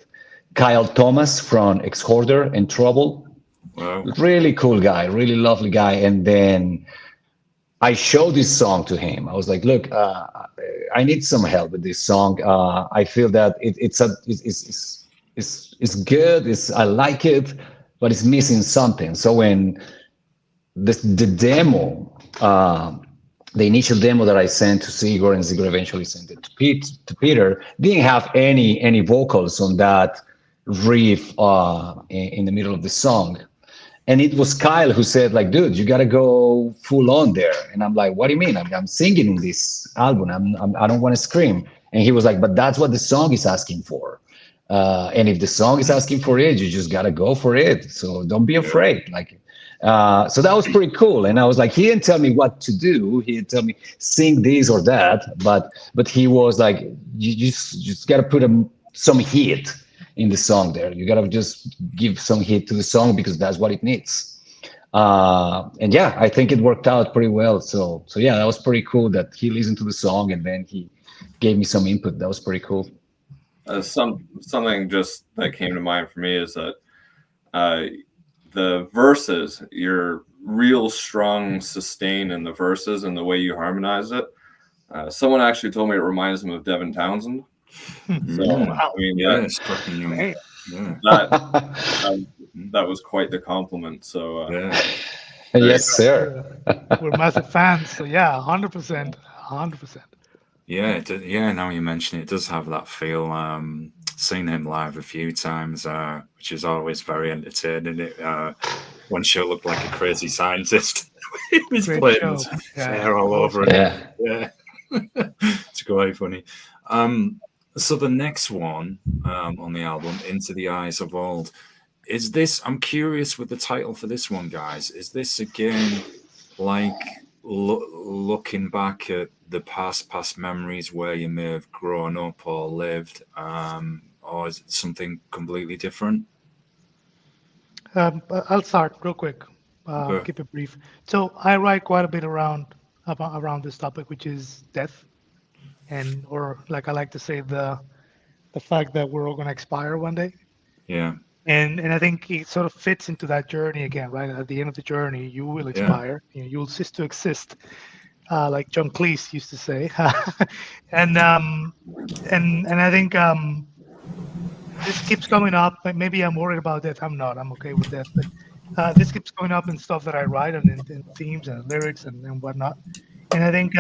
Kyle Thomas from Ex Hoarder and Trouble. Wow. Really cool guy, really lovely guy. And then I showed this song to him. I was like, look, I need some help with this song. I feel that it's good. I like it, but it's missing something. So when the demo, the initial demo that I sent to Sigurd, and Sigurd eventually sent it to Peter, didn't have any vocals on that riff in the middle of the song. And it was Kyle who said, like, dude, you got to go full on there. And I'm like, what do you mean? I'm singing in this album. I don't want to scream. And he was like, but that's what the song is asking for. And if the song is asking for it, you just got to go for it. So don't be afraid. So that was pretty cool. And I was like, he didn't tell me what to do. He didn't tell me sing this or that. But he was like, you just got to put some heat in the song there. You gotta just give some heat to the song because that's what it needs. And yeah, I think it worked out pretty well. So yeah, that was pretty cool that he listened to the song and then he gave me some input. That was pretty cool. Something just that came to mind for me is that the verses, your real strong sustain in the verses and the way you harmonize it. Someone actually told me it reminds them of Devin Townsend. So Wow. I mean, Yeah, striking young. Hey. Yeah, that was quite the compliment. So yeah. Yes, sir. We're massive fans, so yeah, 100%, 100%. Yeah, yeah. Now you mention it, it does have that feel. Seen him live a few times, which is always very entertaining. One show looked like a crazy scientist. He was Great playing show. with Yeah, hair all over awesome. it. Yeah. Yeah, it's quite funny. So the next one on the album, Into the Eyes of Old, is this? I'm curious with the title for this one, guys. Is this again like looking back at the past memories where you may have grown up or lived, or is it something completely different? I'll start real quick. Okay. Keep it brief. So I write quite a bit around this topic, which is death, or like I like to say, the fact that we're all going to expire one day. Yeah. And I think it sort of fits into that journey again, right? At the end of the journey, you will Yeah. expire. You'll cease to exist, like John Cleese used to say. and I think this keeps coming up. Maybe I'm worried about death. I'm not. I'm okay with death. But this keeps coming up in stuff that I write and in themes and lyrics and whatnot. And I think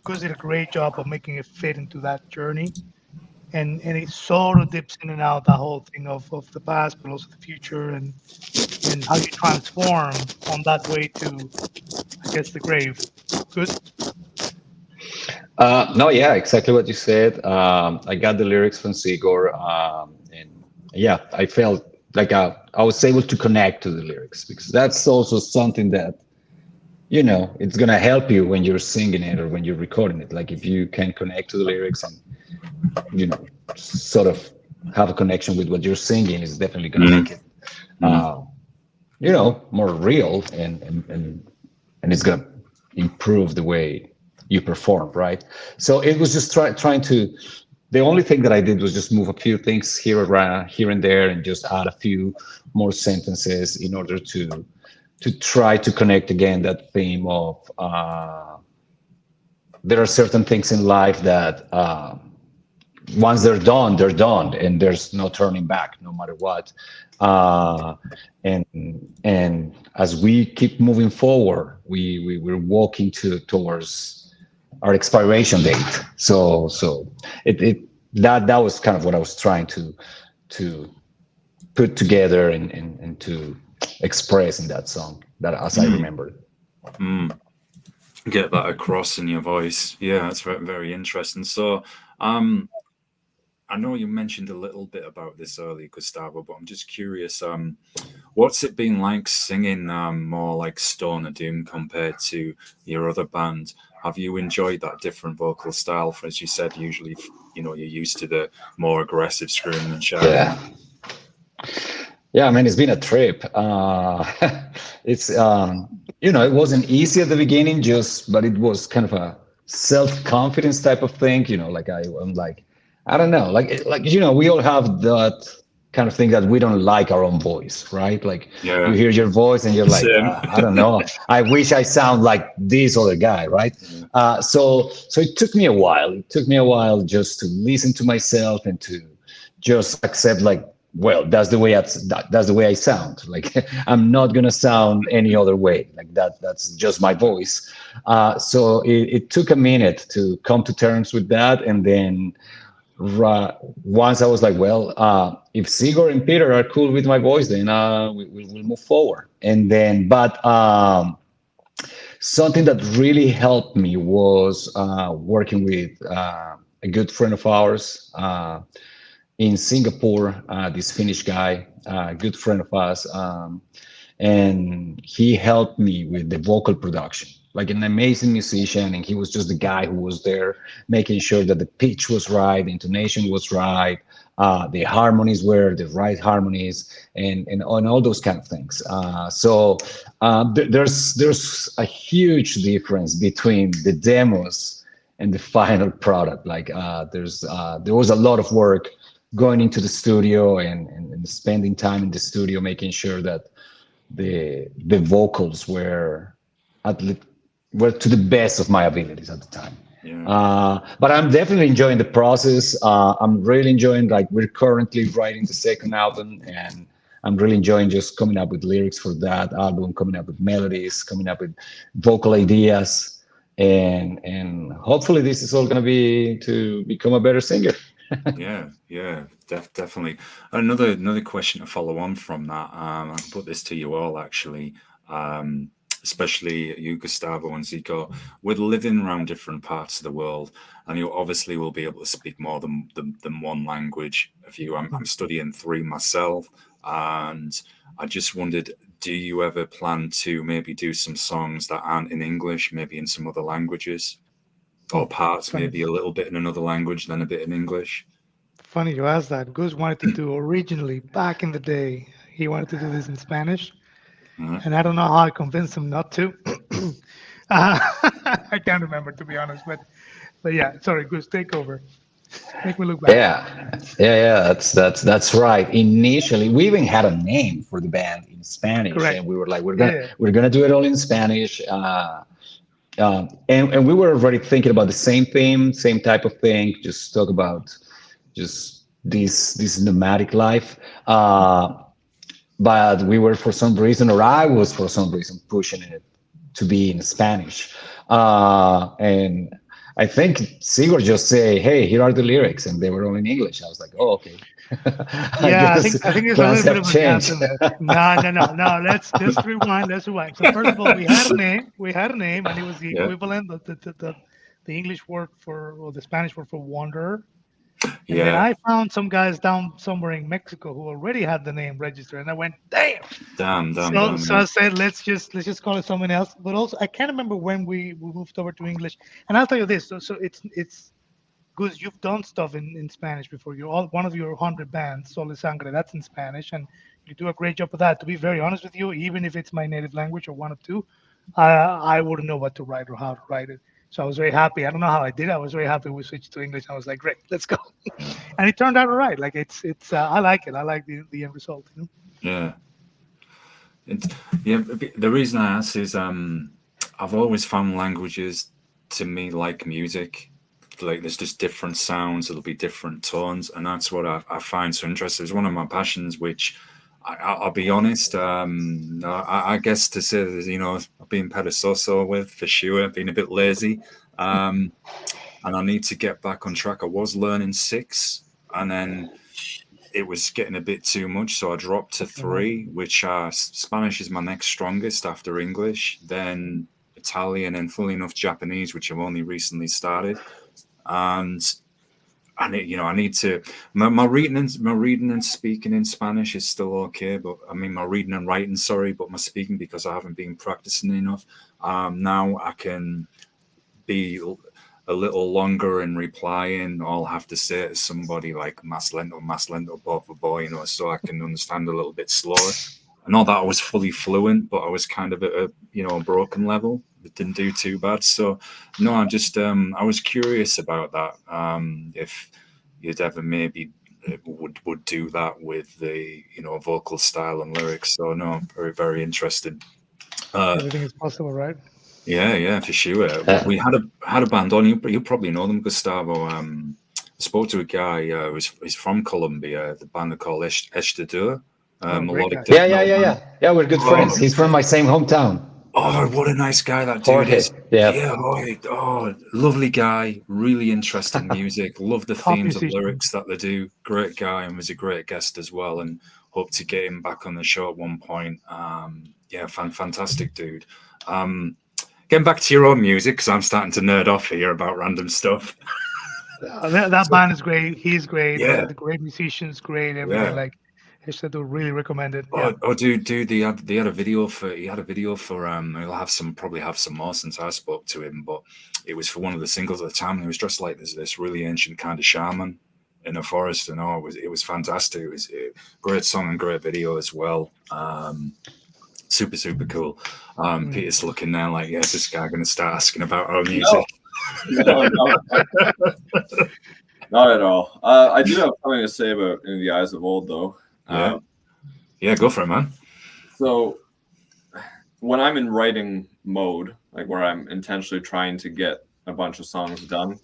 Gus did a great job of making it fit into that journey. And it sort of dips in and out, that whole thing of the past, but also the future, and how you transform on that way to, I guess, the grave. Good. No, yeah, exactly what you said. I got the lyrics from Sigor, and yeah, I felt like I was able to connect to the lyrics, because that's also something that, it's gonna help you when you're singing it or when you're recording it. Like if you can connect to the lyrics and sort of have a connection with what you're singing, is definitely gonna make it, more real, and it's gonna improve the way you perform, right? So it was just trying to. The only thing that I did was just move a few things here and there, and just add a few more sentences in order to try to connect again that theme of there are certain things in life that once they're done, and there's no turning back, no matter what. And as we keep moving forward, we're walking towards our expiration date. So that was kind of what I was trying to put together and to express in that song, that as I remember it. Get that across in your voice. Yeah, that's very, very interesting. So I know you mentioned a little bit about this earlier, Gustavo, but I'm just curious, what's it been like singing more like Stoner Doom compared to your other band? Have you enjoyed that different vocal style? For, as you said, usually, you're used to the more aggressive screaming and shouting. Yeah, I mean, it's been a trip. It's, it wasn't easy at the beginning, but it was kind of a self-confidence type of thing, like I'm like, I don't know, like we all have that kind of thing that we don't like our own voice, right? Like you hear your voice and you're like, I don't know, I wish I sound like this other guy, right? So it took me a while. It took me a while just to listen to myself and to just accept, like, well, that's the way I sound. Like I'm not gonna sound any other way. Like that's just my voice. So it took a minute to come to terms with that, and then once I was like, well, if Sigor and Peter are cool with my voice, then we'll move forward. And then, but something that really helped me was working with a good friend of ours in Singapore, this Finnish guy, a good friend of us, and he helped me with the vocal production. Like an amazing musician, and he was just the guy who was there making sure that the pitch was right, the intonation was right, the harmonies were the right harmonies, and all those kind of things. So there's a huge difference between the demos and the final product. Like there was a lot of work going into the studio and spending time in the studio, making sure that the vocals were were to the best of my abilities at the time. Yeah. But I'm definitely enjoying the process. I'm really enjoying, like, we're currently writing the second album, and I'm really enjoying just coming up with lyrics for that album, coming up with melodies, coming up with vocal ideas, and hopefully this is all going to be to become a better singer. Yeah, definitely. Another question to follow on from that. I can put this to you all actually, especially you, Gustavo and Zico, with living around different parts of the world, and you obviously will be able to speak more than one language. If you, I'm studying three myself, and I just wondered, do you ever plan to maybe do some songs that aren't in English, maybe in some other languages, or parts Funny. maybe a little bit in another language, then a bit in English? Funny you asked that. Gus wanted to do originally back in the day. He wanted to do this in Spanish, and I don't know how I convinced him not to. I can't remember, to be honest, but yeah. Sorry, Gus, take over. Make me look back. Yeah. That's right. Initially, we even had a name for the band in Spanish, Correct. and we were like, we're Yeah. gonna do it all in Spanish. And we were already thinking about the same theme, same type of thing. Just talk about just this nomadic life. But we were, for some reason, or I was for some reason, pushing it to be in Spanish. And I think Sigurd just say, "Hey, here are the lyrics," and they were all in English. I was like, "Oh, okay." Yeah, I think there's a plans little bit have of a gap changed. in there. No. Let's rewind. Let's rewind. So first of all, we had a name. And it was the Yeah. equivalent of the English word for, or the Spanish word for wanderer. And Yeah. then I found some guys down somewhere in Mexico who already had the name registered, and I went, damn. Damn. So I said, let's just call it something else. But also, I can't remember when we moved over to English. And I'll tell you this. So it's Gus, you've done stuff in Spanish before. You're all one of your 100 bands, Sol y Sangre, that's in Spanish, and you do a great job of that. To be very honest with you, even if it's my native language or one of two, I wouldn't know what to write or how to write it. So I was very happy. I don't know how I did. I was very happy we switched to English. I was like, great, let's go. And it turned out all right. Like it's I like it. I like the end result. You know? Yeah. The reason I ask is I've always found languages to me like music. Like there's just different sounds, there'll be different tones, and that's what I find so interesting. It's one of my passions, which I'll be honest, I guess to say that, you know, I've been perezoso with, for sure, being a bit lazy, and I need to get back on track. I was learning 6, and then it was getting a bit too much, so I dropped to 3, which Spanish is my next strongest after English, then Italian, and funnily enough Japanese, which I've only recently started. And I need to. My reading and speaking in Spanish is still okay, but I mean my reading and writing, sorry, but my speaking, because I haven't been practicing enough. Now I can be a little longer in replying. I'll have to say to somebody like más lento, por favor, you know, so I can understand a little bit slower. Not that I was fully fluent, but I was kind of at a broken level. It didn't do too bad. So no, I just I was curious about that. If you'd ever maybe would do that with the vocal style and lyrics. So no, very, very interested. Everything is possible, right? Yeah, for sure. We had a band on. You probably know them, Gustavo. I spoke to a guy who's from Colombia. The band are called Eshtadur. Melodic. Yeah. We're good friends. He's from my same hometown. Oh, what a nice guy that dude Jorge. is. Yeah. Lovely guy. Really interesting music. Love the Top themes and musician. lyrics that they do. Great guy, and was a great guest as well. And hope to get him back on the show at one point. Fantastic dude. Getting back to your own music, because I'm starting to nerd off here about random stuff. That band is great. He's great. Yeah. The great musicians, great. Everything. Yeah. Like, I should really recommend it. Dude, they had a video for. He had a video for. He'll probably have some more since I spoke to him, but it was for one of the singles at the time. And he was dressed like this really ancient kind of shaman in a forest, and it was fantastic. It was a great song and great video as well. Super, super cool. Peter's looking there like, is this guy going to start asking about our music? No. Not at all. I do have something to say about In the Eyes of Old, though. Yeah, go for it, man. So when I'm in writing mode, like where I'm intentionally trying to get a bunch of songs done,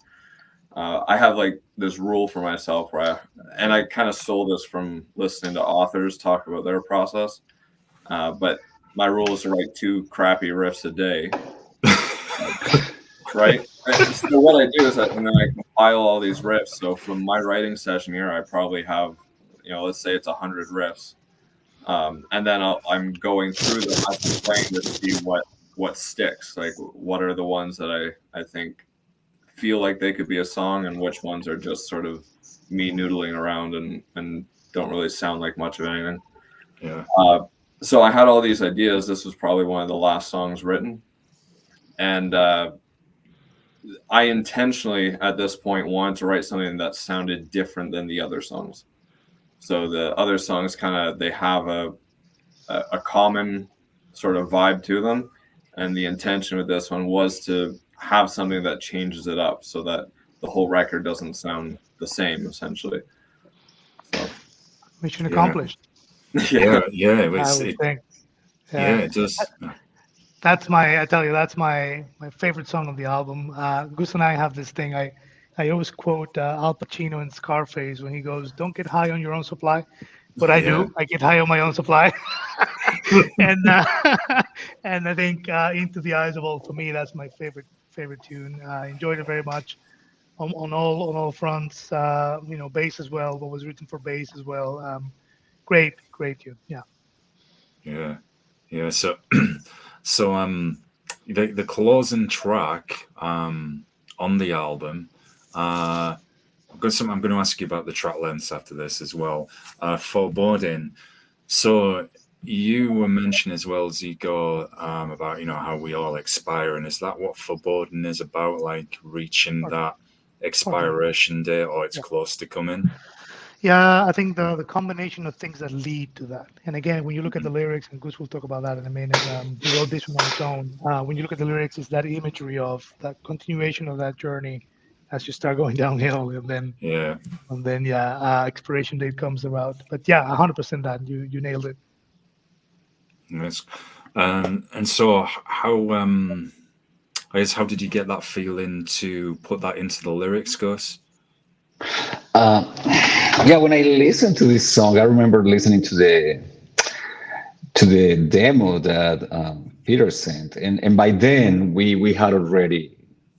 I have like this rule for myself where I kind of stole this from listening to authors talk about their process. But my rule is to write 2 crappy riffs a day. Right. So what I do is and then I compile all these riffs. So from my writing session here, I probably have, let's say it's 100 riffs. And then I'm going through them as I'm playing to see what sticks. Like what are the ones that I think feel like they could be a song, and which ones are just sort of me noodling around and don't really sound like much of anything. Yeah. So I had all these ideas. This was probably one of the last songs written, and I intentionally at this point wanted to write something that sounded different than the other songs. So the other songs they have a common sort of vibe to them, and the intention with this one was to have something that changes it up so that the whole record doesn't sound the same, essentially. So mission accomplished. Yeah. I would think. Yeah, it does. That's my favorite song of the album. Gus and I have this thing. I always quote Al Pacino in Scarface when he goes, "Don't get high on your own supply," but I do. I get high on my own supply, and I think "Into the Eyes of All" for me, that's my favorite tune. I enjoyed it very much on all fronts. Bass as well. What was written for bass as well. Great tune. Yeah. So the closing track on the album. I'm going to ask you about the track lengths after this as well. For Bordin, so you were mentioning as well, Zico, about how we all expire, and is that what For Bordin is about, like reaching that expiration date, or it's close to coming? Yeah, I think the combination of things that lead to that. And again, when you look at the lyrics, and Gus will talk about that in a minute, he wrote this one on his own. When you look at the lyrics, it's that imagery of that continuation of that journey as you start going downhill, and then expiration date comes about. But 100% that you nailed it. Yes. And so how I guess how did you get that feeling to put that into the lyrics, Gus? When I listened to this song, I remember listening to the demo that Peter sent, and by then we had already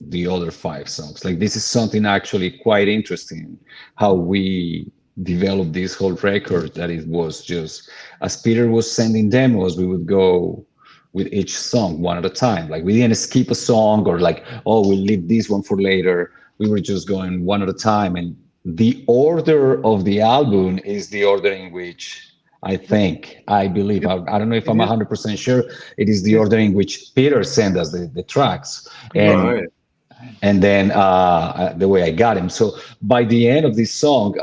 the other 5 songs. Like, this is something actually quite interesting, how we developed this whole record, that it was just, as Peter was sending demos, we would go with each song one at a time. Like, we didn't skip a song or like, we'll leave this one for later. We were just going one at a time, and the order of the album is the order in which I believe, I don't know if I'm 100% sure, it is the order in which Peter sent us the tracks. And then the way I got him. So by the end of this song,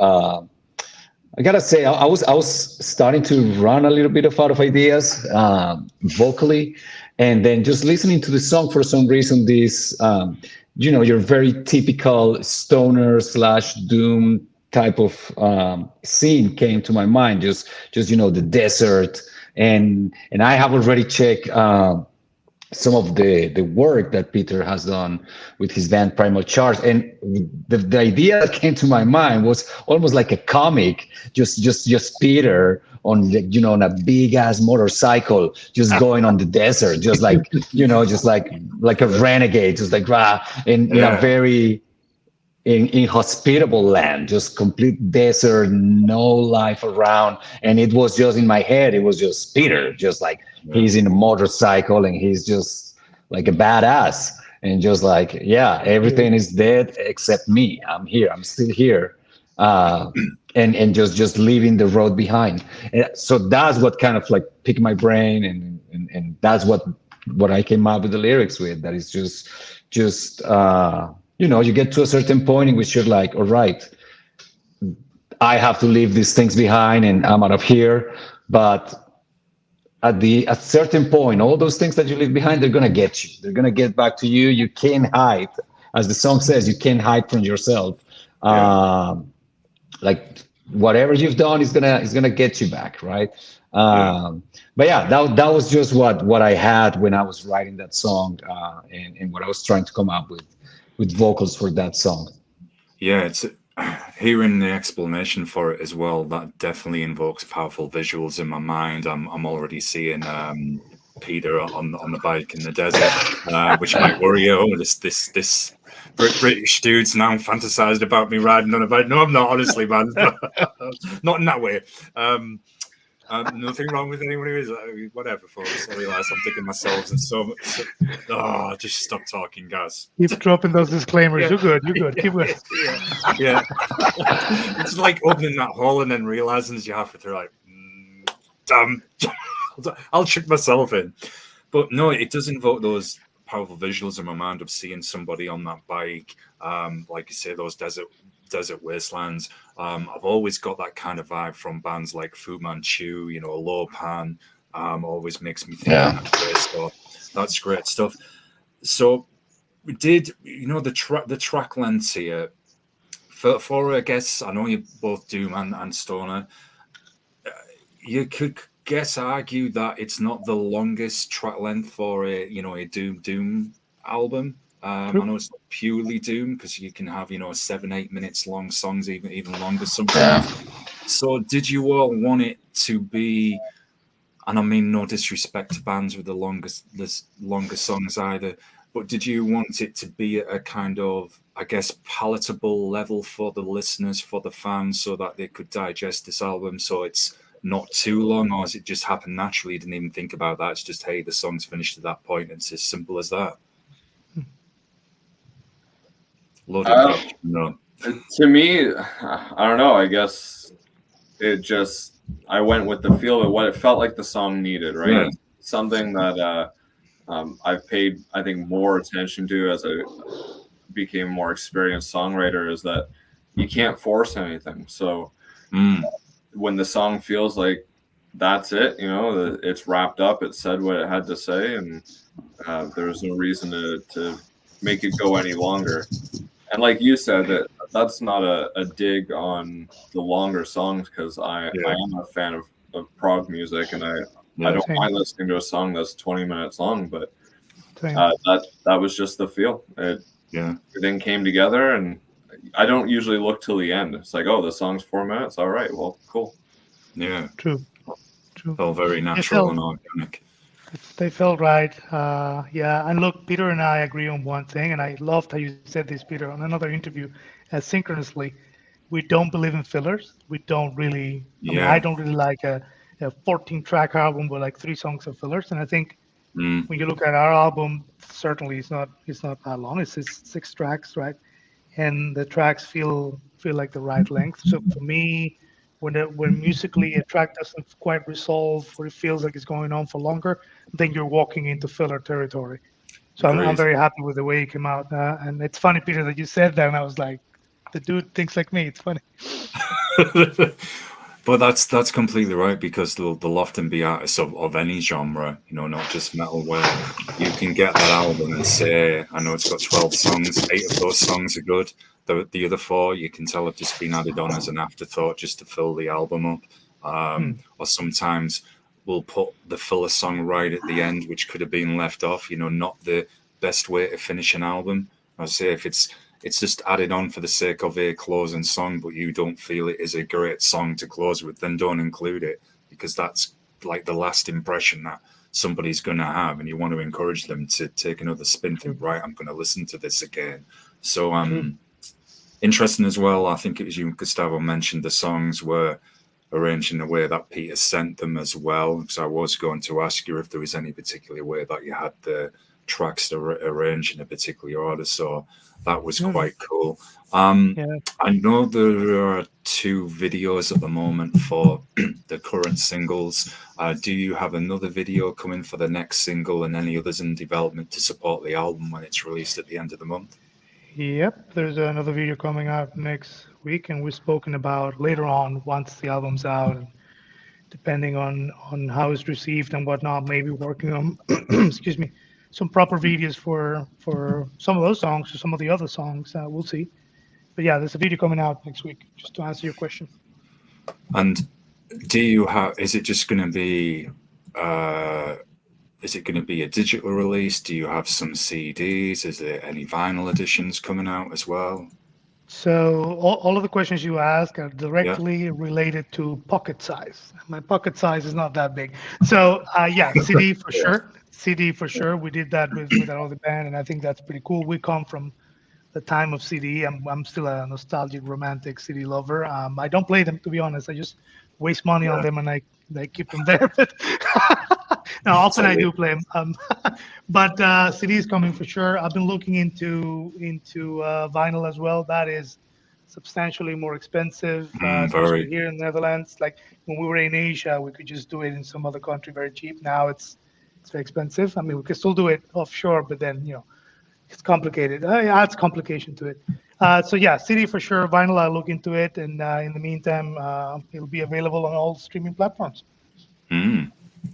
I gotta say, I was starting to run a little bit out of ideas vocally, and then just listening to the song, for some reason, this your very typical stoner / doom type of scene came to my mind. Just the desert, and I have already checked some of the work that Peter has done with his band Primal Charge, and the idea that came to my mind was almost like a comic, just Peter on on a big ass motorcycle, just going on the desert, just like just like a renegade, just like in a very inhospitable land, just complete desert, no life around. And it was just in my head, it was just Peter, just like he's in a motorcycle and he's just like a badass, and just like, everything is dead except me. I'm here, I'm still here, and just leaving the road behind. And so that's what kind of like picked my brain, and that's what I came up with the lyrics with. That is just you get to a certain point in which you're like, all right, I have to leave these things behind and I'm out of here. But at a certain point, all those things that you leave behind, they're going to get you. They're going to get back to you. You can't hide. As the song says, you can't hide from yourself. Like whatever you've done is gonna get you back, right? But yeah, that was just what I had when I was writing that song, and what I was trying to come up with vocals for that song. Yeah, it's hearing the explanation for it as well. That definitely invokes powerful visuals in my mind. I'm already seeing Peter on the bike in the desert, which might worry you. Oh, this British dude's now fantasized about me riding on a bike. No, I'm not, honestly, man. Not in that way. Nothing wrong with anyone who is. Whatever, folks. I realise I'm thinking myself and so much. Oh, just stop talking, guys. Keep dropping those disclaimers. Yeah. You're good. You're good. Keep going. Yeah. It's like opening that hole and then realising as you halfway through, like, damn, I'll trick myself in. But no, it does invoke those powerful visuals in my mind of seeing somebody on that bike, like you say, those desert wastelands. I've always got that kind of vibe from bands like Fu Manchu, Lopan. Always makes me think of that way. So that's great stuff. So we did, the track lengths here for I guess, I know you're both Doom and Stoner. You could argue that it's not the longest track length for a Doom album. I know it's not purely Doom because you can have 7-8 minutes long songs, even longer sometimes. So did you all want it to be, and I mean no disrespect to bands with the longer songs either, but did you want it to be a kind of, I guess, palatable level for the listeners, for the fans, so that they could digest this album so it's not too long, or has it just happened naturally? You didn't even think about that. It's just, hey, the song's finished at that point. It's as simple as that. No. To me, I don't know. I guess I went with the feel of what it felt like the song needed, right? Yeah. Something that I've paid, I think, more attention to as I became a more experienced songwriter is that you can't force anything. So when the song feels like that's it, it's wrapped up, it said what it had to say, and there's no reason to make it go any longer. And like you said, that's not a dig on the longer songs, because I am a fan of prog music, and I don't mind listening to a song that's 20 minutes long, but that was just the feel. Everything came together, and I don't usually look till the end. It's like, oh, the song's 4 minutes. All right, well, cool. Yeah, True. Felt very natural and organic. They felt right. And look, Peter and I agree on one thing, and I loved how you said this, Peter, on another interview, synchronously. We don't believe in fillers. We don't really. I don't really like a 14-track album with like 3 songs of fillers. And I think when you look at our album, certainly it's not that long. It's 6 tracks, right? And the tracks feel like the right length. So for me, when musically a track doesn't quite resolve, or it feels like it's going on for longer, then you're walking into filler territory. So I'm very happy with the way it came out. And it's funny, Peter, that you said that, and I was like, the dude thinks like me. It's funny. But that's completely right, because there'll often be artists of any genre, not just metal, where you can get that album and say, I know it's got 12 songs, 8 of those songs are good. The other 4, you can tell, have just been added on as an afterthought just to fill the album up. Or sometimes we'll put the filler song right at the end, which could have been left off, not the best way to finish an album. I say if it's just added on for the sake of a closing song, but you don't feel it is a great song to close with, then don't include it, because that's like the last impression that somebody's going to have, and you want to encourage them to take another spin, think, right, I'm going to listen to this again. So interesting as well, I think it was you, Gustavo, mentioned the songs were arranged in the way that Peter sent them as well, because I was going to ask you if there was any particular way that you had the tracks to arrange in a particular order, so that was quite cool. I know there are 2 videos at the moment for the current singles. Do you have another video coming for the next single, and any others in development to support the album when it's released at the end of the month? Yep, there's another video coming out next week, and we've spoken about later on, once the album's out, and depending on how it's received and whatnot, maybe working on excuse me, some proper videos for some of those songs or some of the other songs. We'll see. But yeah, there's a video coming out next week, just to answer your question. And do you have? Is it just going to be? Is it going to be a digital release? Do you have some CDs? Is there any vinyl editions coming out as well? So all of the questions you ask are Yeah. directly related to pocket size. My pocket size is not that big. So yeah, CD for sure. CD for sure. We did that with our other band, and I think that's pretty cool. We come from the time of CD. I'm still a nostalgic, romantic CD lover. I don't play them, to be honest. I just waste money on them, and I keep them there. But no, often I do play them. But CD is coming for sure. I've been looking into vinyl as well. That is substantially more expensive, especially Very. here in the Netherlands. Like when we were in Asia, we could just do it in some other country very cheap. Now it's very expensive. I mean, we can still do it offshore, but then it's complicated. It adds complication to it. So yeah, CD for sure. Vinyl, I'll look into it, and in the meantime, it'll be available on all streaming platforms.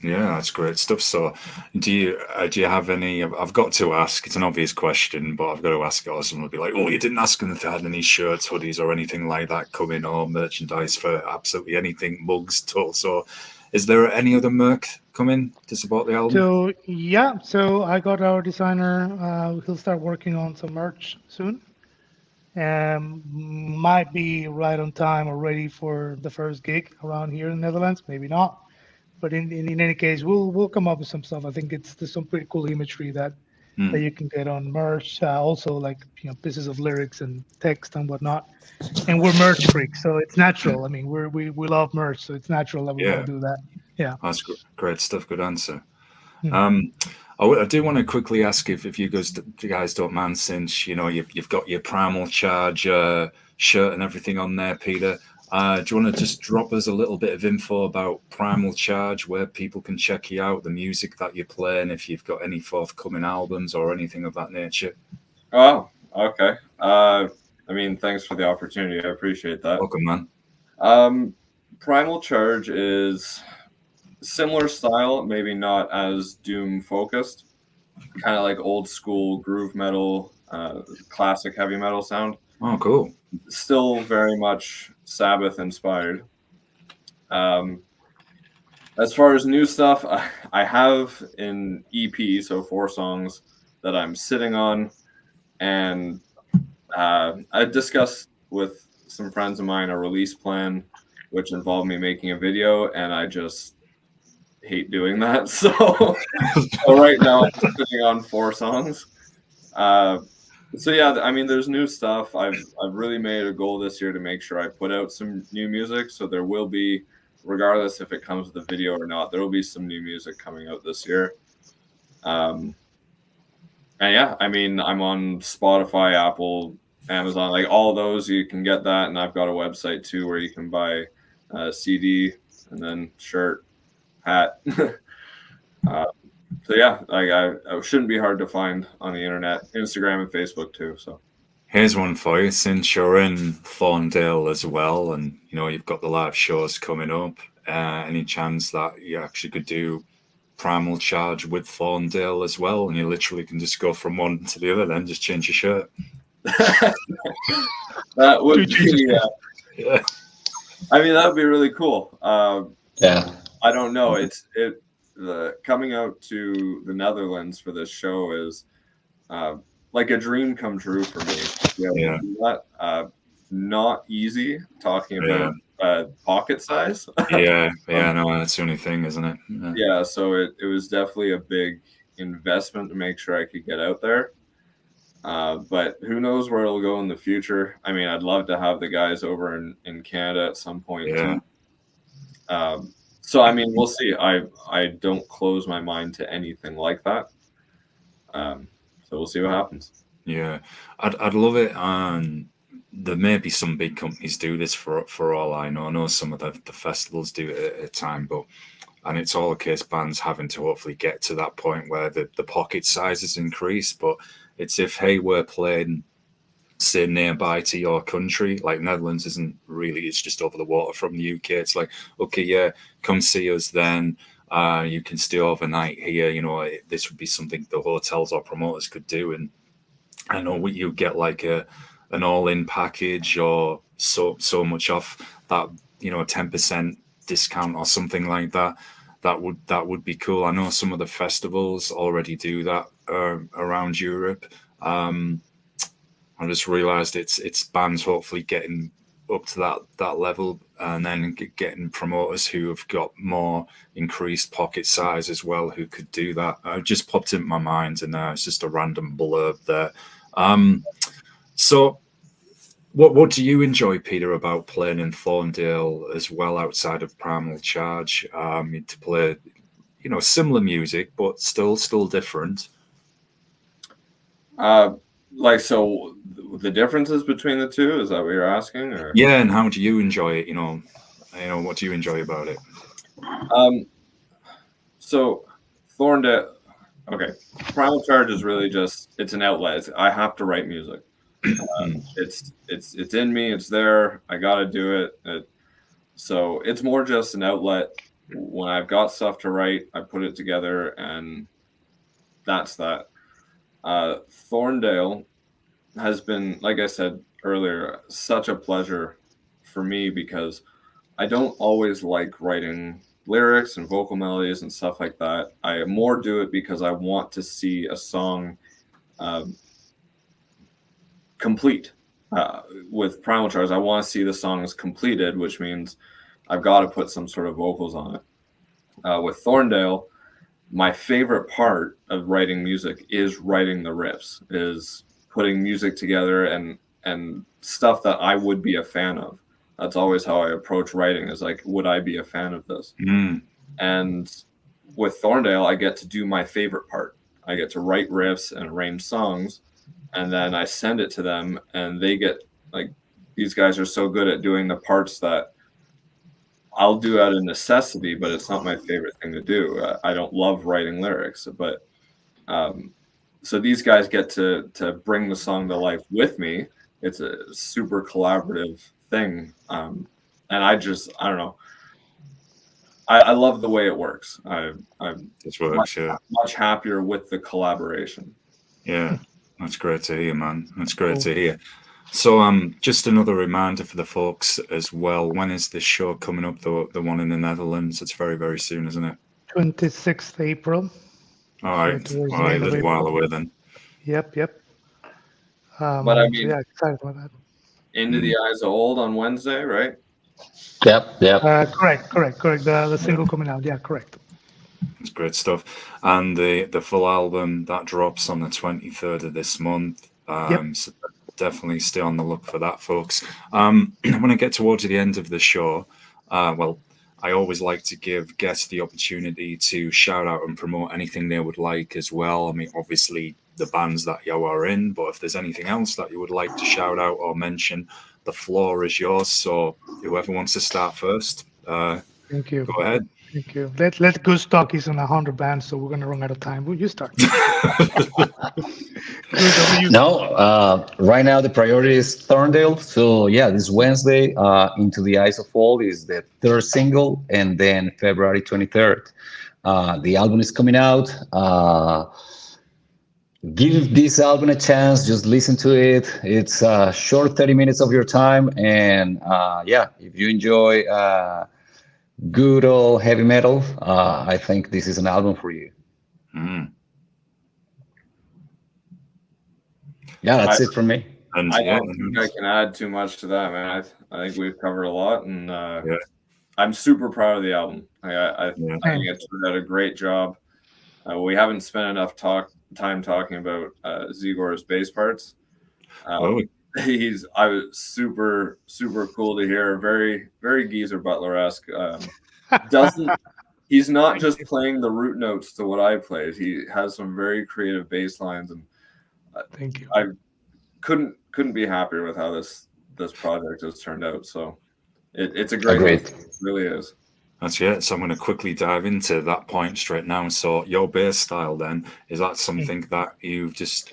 Yeah, that's great stuff. So, do you have any? I've got to ask. It's an obvious question, but I've got to ask it. Or someone will be like, "Oh, you didn't ask them if they had any shirts, hoodies, or anything like that coming, or merchandise for absolutely anything, mugs, tools." So, is there any other merch coming to support the album? So yeah, so I got our designer. He'll start working on some merch soon. Might be right on time or ready for the first gig around here in the Netherlands. Maybe not, but in any case, we'll come up with some stuff. I think there's some pretty cool imagery that you can get on merch. Also, like pieces of lyrics and text and whatnot. And we're merch freaks, so it's natural. I mean, we love merch, so it's natural that we want to do that. Yeah, That's great stuff. Good answer. Hmm. I do want to quickly ask if you guys don't mind, since you've got your Primal Charge shirt and everything on there, Peter. Do you want to just drop us a little bit of info about Primal Charge, where people can check you out, the music that you play, and if you've got any forthcoming albums or anything of that nature? Oh, okay. I mean, thanks for the opportunity. I appreciate that. Welcome, man. Primal Charge is similar style, maybe not as doom focused, kind of like old school groove metal, classic heavy metal sound. Oh, cool. Still very much Sabbath inspired. As far as new stuff, I have an EP, so 4 songs that I'm sitting on, and I discussed with some friends of mine a release plan, which involved me making a video, and I just hate doing that. So right now I'm sitting on 4 songs. So yeah, I mean, there's new stuff. I've really made a goal this year to make sure I put out some new music. So there will be, regardless if it comes with a video or not, there will be some new music coming out this year. And yeah, I mean, I'm on Spotify, Apple, Amazon, like all those. You can get that, and I've got a website too where you can buy a CD and then shirt, hat. So yeah, like I shouldn't be hard to find on the internet, Instagram and Facebook too. So here's one for you. Since you're in Thorndale as well, and you've got the live shows coming up, any chance that you actually could do Primal Charge with Thorndale as well, and you literally can just go from one to the other, then just change your shirt? That would be, Yeah. I mean, that would be really cool. Yeah. I don't know. Coming out to the Netherlands for this show is like a dream come true for me. Yeah. Not easy talking about pocket size. Yeah, no, that's the only thing, isn't it? Yeah, so it was definitely a big investment to make sure I could get out there. But who knows where it'll go in the future. I mean, I'd love to have the guys over in Canada at some point too. So I mean, we'll see. I don't close my mind to anything like that. So we'll see what happens. Yeah, I'd love it. There may be some big companies do this for all I know. I know some of the festivals do it at a time, and it's all a case bands having to hopefully get to that point where the pocket sizes increase. But it's if, hey, we're playing, say, nearby to your country, like Netherlands isn't really, it's just over the water from the UK. It's like, okay, yeah, come see us then. You can stay overnight here. This would be something the hotels or promoters could do. And I know you get like an all-in package or so much off that, a 10% discount or something like that, that would be cool. I know some of the festivals already do that around Europe. I just realised it's bands hopefully getting up to that level, and then getting promoters who have got more increased pocket size as well who could do that. It just popped into my mind, and it's just a random blurb there. So what do you enjoy, Peter, about playing in Thorndale as well, outside of Primal Charge? To play, similar music but still different. So the differences between the two, is that what you're asking? Or? Yeah, and how do you enjoy it? What do you enjoy about it? So Thorndale, okay. Primal Charge is really just, it's an outlet. I have to write music. It's in me. It's there. I got to do it. So it's more just an outlet. When I've got stuff to write, I put it together, and that's that. Thorndale has been, like I said earlier, such a pleasure for me, because I don't always like writing lyrics and vocal melodies and stuff like that. I more do it because I want to see a song complete. With Primal Charge, I want to see the songs completed, which means I've got to put some sort of vocals on it. With Thorndale, my favorite part of writing music is writing the riffs, is putting music together and stuff that I would be a fan of. That's always how I approach writing, is like, would I be a fan of this? And with Thorndale, I get to do my favorite part. I get to write riffs and arrange songs, and then I send it to them, and they get, like, these guys are so good at doing the parts that I'll do out of necessity, but it's not my favorite thing to do. I don't love writing lyrics, but so these guys get to bring the song to life with me. It's a super collaborative thing, and I don't know. I love the way it works. I'm much happier with the collaboration. Yeah, that's great to hear, man. That's great to hear. So just another reminder for the folks as well. When is this show coming up, the one in the Netherlands? It's very, very soon, isn't it? 26th April. All right, a little while away then. Yep. But I mean, so yeah, excited about that. Into the Eyes of Old on Wednesday, right? Yep. Correct. The single coming out. Yeah, correct. It's great stuff. And the full album that drops on the 23rd of this month. So definitely stay on the look for that, folks. When I get towards the end of the show, I always like to give guests the opportunity to shout out and promote anything they would like as well. I mean, obviously the bands that you are in, but if there's anything else that you would like to shout out or mention, the floor is yours. So whoever wants to start first, thank you. Go ahead. Thank you. Let Goose talk. He's on 100 bands, so we're gonna run out of time. Will you start? No, right now the priority is Thorndale. So yeah, this Wednesday, Into the Eyes of All is the third single, and then February 23rd, the album is coming out. Give this album a chance. Just listen to it. It's a short 30 minutes of your time, and if you enjoy good old heavy metal, I think this is an album for you. Yeah, that's it from me. And I don't think I can add too much to that, man. I think we've covered a lot, and I'm super proud of the album. I think it's done a great job. We haven't spent enough time talking about Zigor's bass parts. I was super cool to hear. Very, very Geezer Butler-esque. He's not just playing the root notes to what I played. He has some very creative bass lines, and thank you. I couldn't be happier with how this project has turned out. So it's a great. It really is. That's it. So I'm going to quickly dive into that point straight now. So your bass style, then, is that something that you've just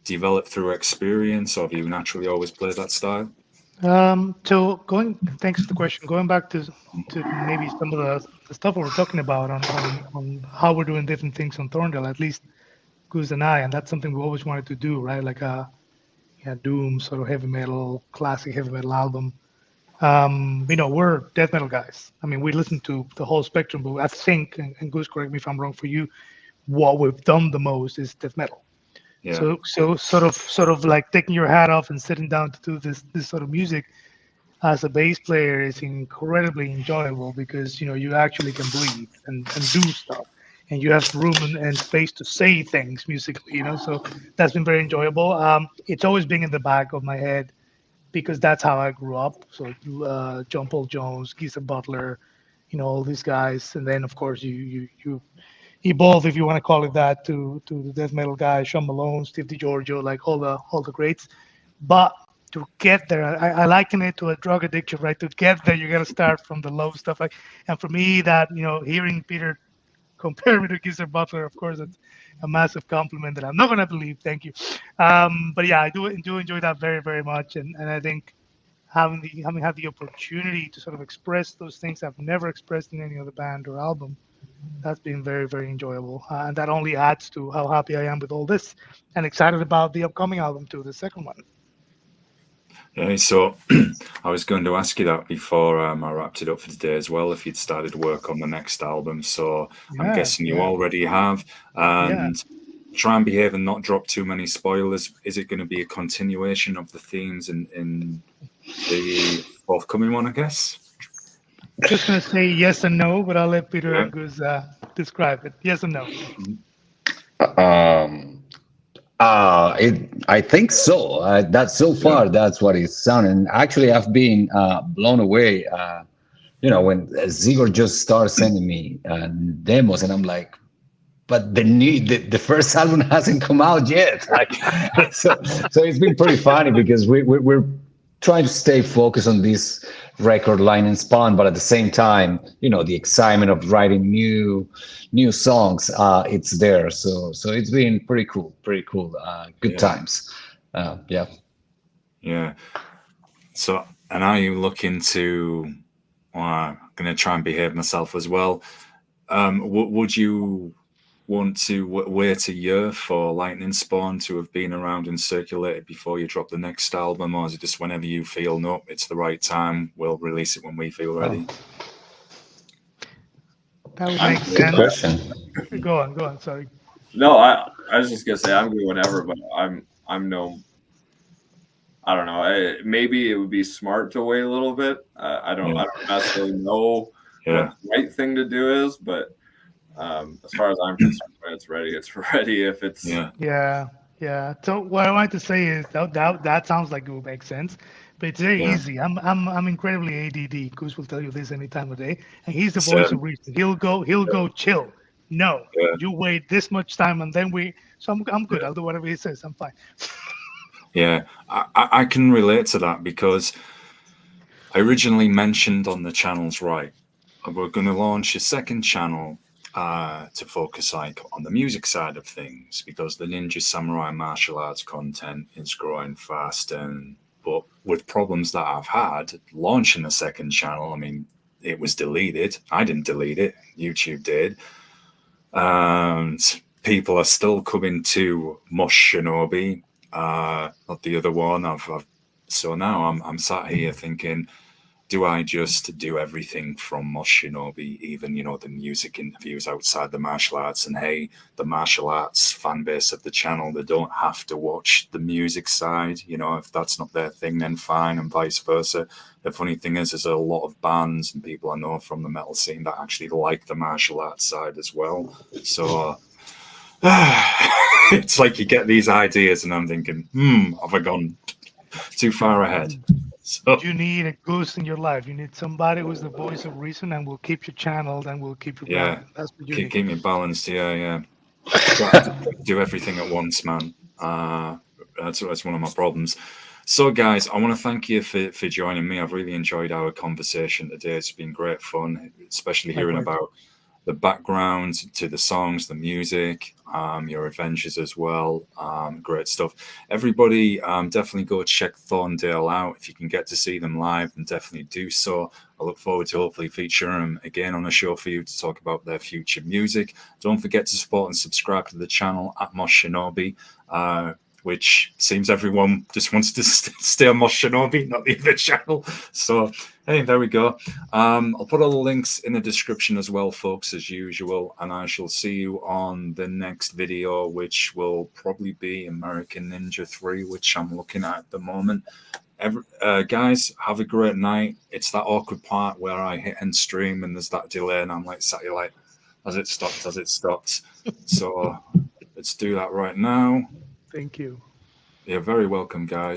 developed through experience, or have you naturally always played that style? So thanks for the question. Going back to maybe some of the stuff we were talking about on how we're doing different things on Thorndale, at least Goose and I, and that's something we always wanted to do, right? Like a doom sort of heavy metal, classic heavy metal album. We're death metal guys. I mean, we listen to the whole spectrum, but I think, and Goose, correct me if I'm wrong, for you, what we've done the most is death metal. Yeah. So sort of like taking your hat off and sitting down to do this sort of music as a bass player is incredibly enjoyable because you actually can breathe and do stuff, and you have room and space to say things musically. So that's been very enjoyable. It's always been in the back of my head because that's how I grew up. So John Paul Jones, Geezer Butler, all these guys, and then of course you evolve, if you want to call it that, to the death metal guys, Sean Malone, Steve DiGiorgio, like all the greats. But to get there, I liken it to a drug addiction, right? To get there, you got to start from the low stuff. And for me, that hearing Peter compare me to Geezer Butler, of course, it's a massive compliment that I'm not gonna believe. Thank you. But yeah, I do enjoy that very, very much, and I think having had the opportunity to sort of express those things I've never expressed in any other band or album, that's been very, very enjoyable, and that only adds to how happy I am with all this, and excited about the upcoming album too, the second one. Yeah, so I was going to ask you that before I wrapped it up for today as well, if you'd started work on the next album. So I'm guessing you already have. And try and behave and not drop too many spoilers. Is it going to be a continuation of the themes in the forthcoming one, I guess? Just going to say yes and no, but I'll let Peter and Goose describe it. Yes and no. I think so. That's so far. That's what it's sounding. Actually, I've been blown away. When Zigor just started sending me demos, and I'm like, but the first album hasn't come out yet. So it's been pretty funny because we're trying to stay focused on this record line and Spawn, but at the same time, the excitement of writing new songs, it's there. So it's been pretty cool. Good times. Yeah. So, and are you looking to? I'm going to try and behave myself as well. Would you want to wait a year for Lightning Spawn to have been around and circulated before you drop the next album, or is it just whenever you feel, no, it's the right time, we'll release it when we feel ready? That would make sense. Good question. Go on. Sorry. No, I was just gonna say I'm good whenever, but I'm no. I don't know. Maybe it would be smart to wait a little bit. I don't necessarily know what the right thing to do is, but as far as I'm concerned, when it's ready, it's ready. If it's yeah. So what I wanted to say is that sounds like it would make sense, but it's very easy. I'm incredibly ADD. Goose will tell you this any time of day, and he's the voice of reason. He'll go chill. No, you wait this much time, and then we. So I'm good. I'll do whatever he says. I'm fine. Yeah, I can relate to that because I originally mentioned on the channels, right, we're going to launch a second channel to focus on the music side of things because the Ninja Samurai martial arts content is growing fast, but with problems that I've had launching a second channel, I mean, it was deleted. I didn't delete it. YouTube did. And people are still coming to Mosh Shinobi, not the other one. So now I'm sat here thinking, do I just do everything from Mosh Shinobi, even, the music interviews outside the martial arts? And hey, the martial arts fan base of the channel, they don't have to watch the music side. If that's not their thing, then fine, and vice versa. The funny thing is, there's a lot of bands and people I know from the metal scene that actually like the martial arts side as well. So it's like you get these ideas and I'm thinking, have I gone too far ahead? So you need a Goose in your life. You need somebody who's the voice of reason and will keep you channeled and will keep you grounded. That's what you need. Keep me balanced. Yeah. Do everything at once, man. That's one of my problems. So, guys, I want to thank you for joining me. I've really enjoyed our conversation today. It's been great fun, especially hearing about the background to the songs, the music, your adventures as well. Great stuff. Everybody, definitely go check Thorndale out. If you can get to see them live, then definitely do so. I look forward to hopefully featuring them again on a show for you to talk about their future music. Don't forget to support and subscribe to the channel at Mosh Shinobi. which seems everyone just wants to stay on Mosh Shinobi, not the other channel. So, hey, there we go. I'll put all the links in the description as well, folks, as usual. And I shall see you on the next video, which will probably be American Ninja 3, which I'm looking at the moment. Guys, have a great night. It's that awkward part where I hit end stream and there's that delay and I'm like, sat here like, has it stopped? So let's do that right now. Thank you. You're very welcome, guys.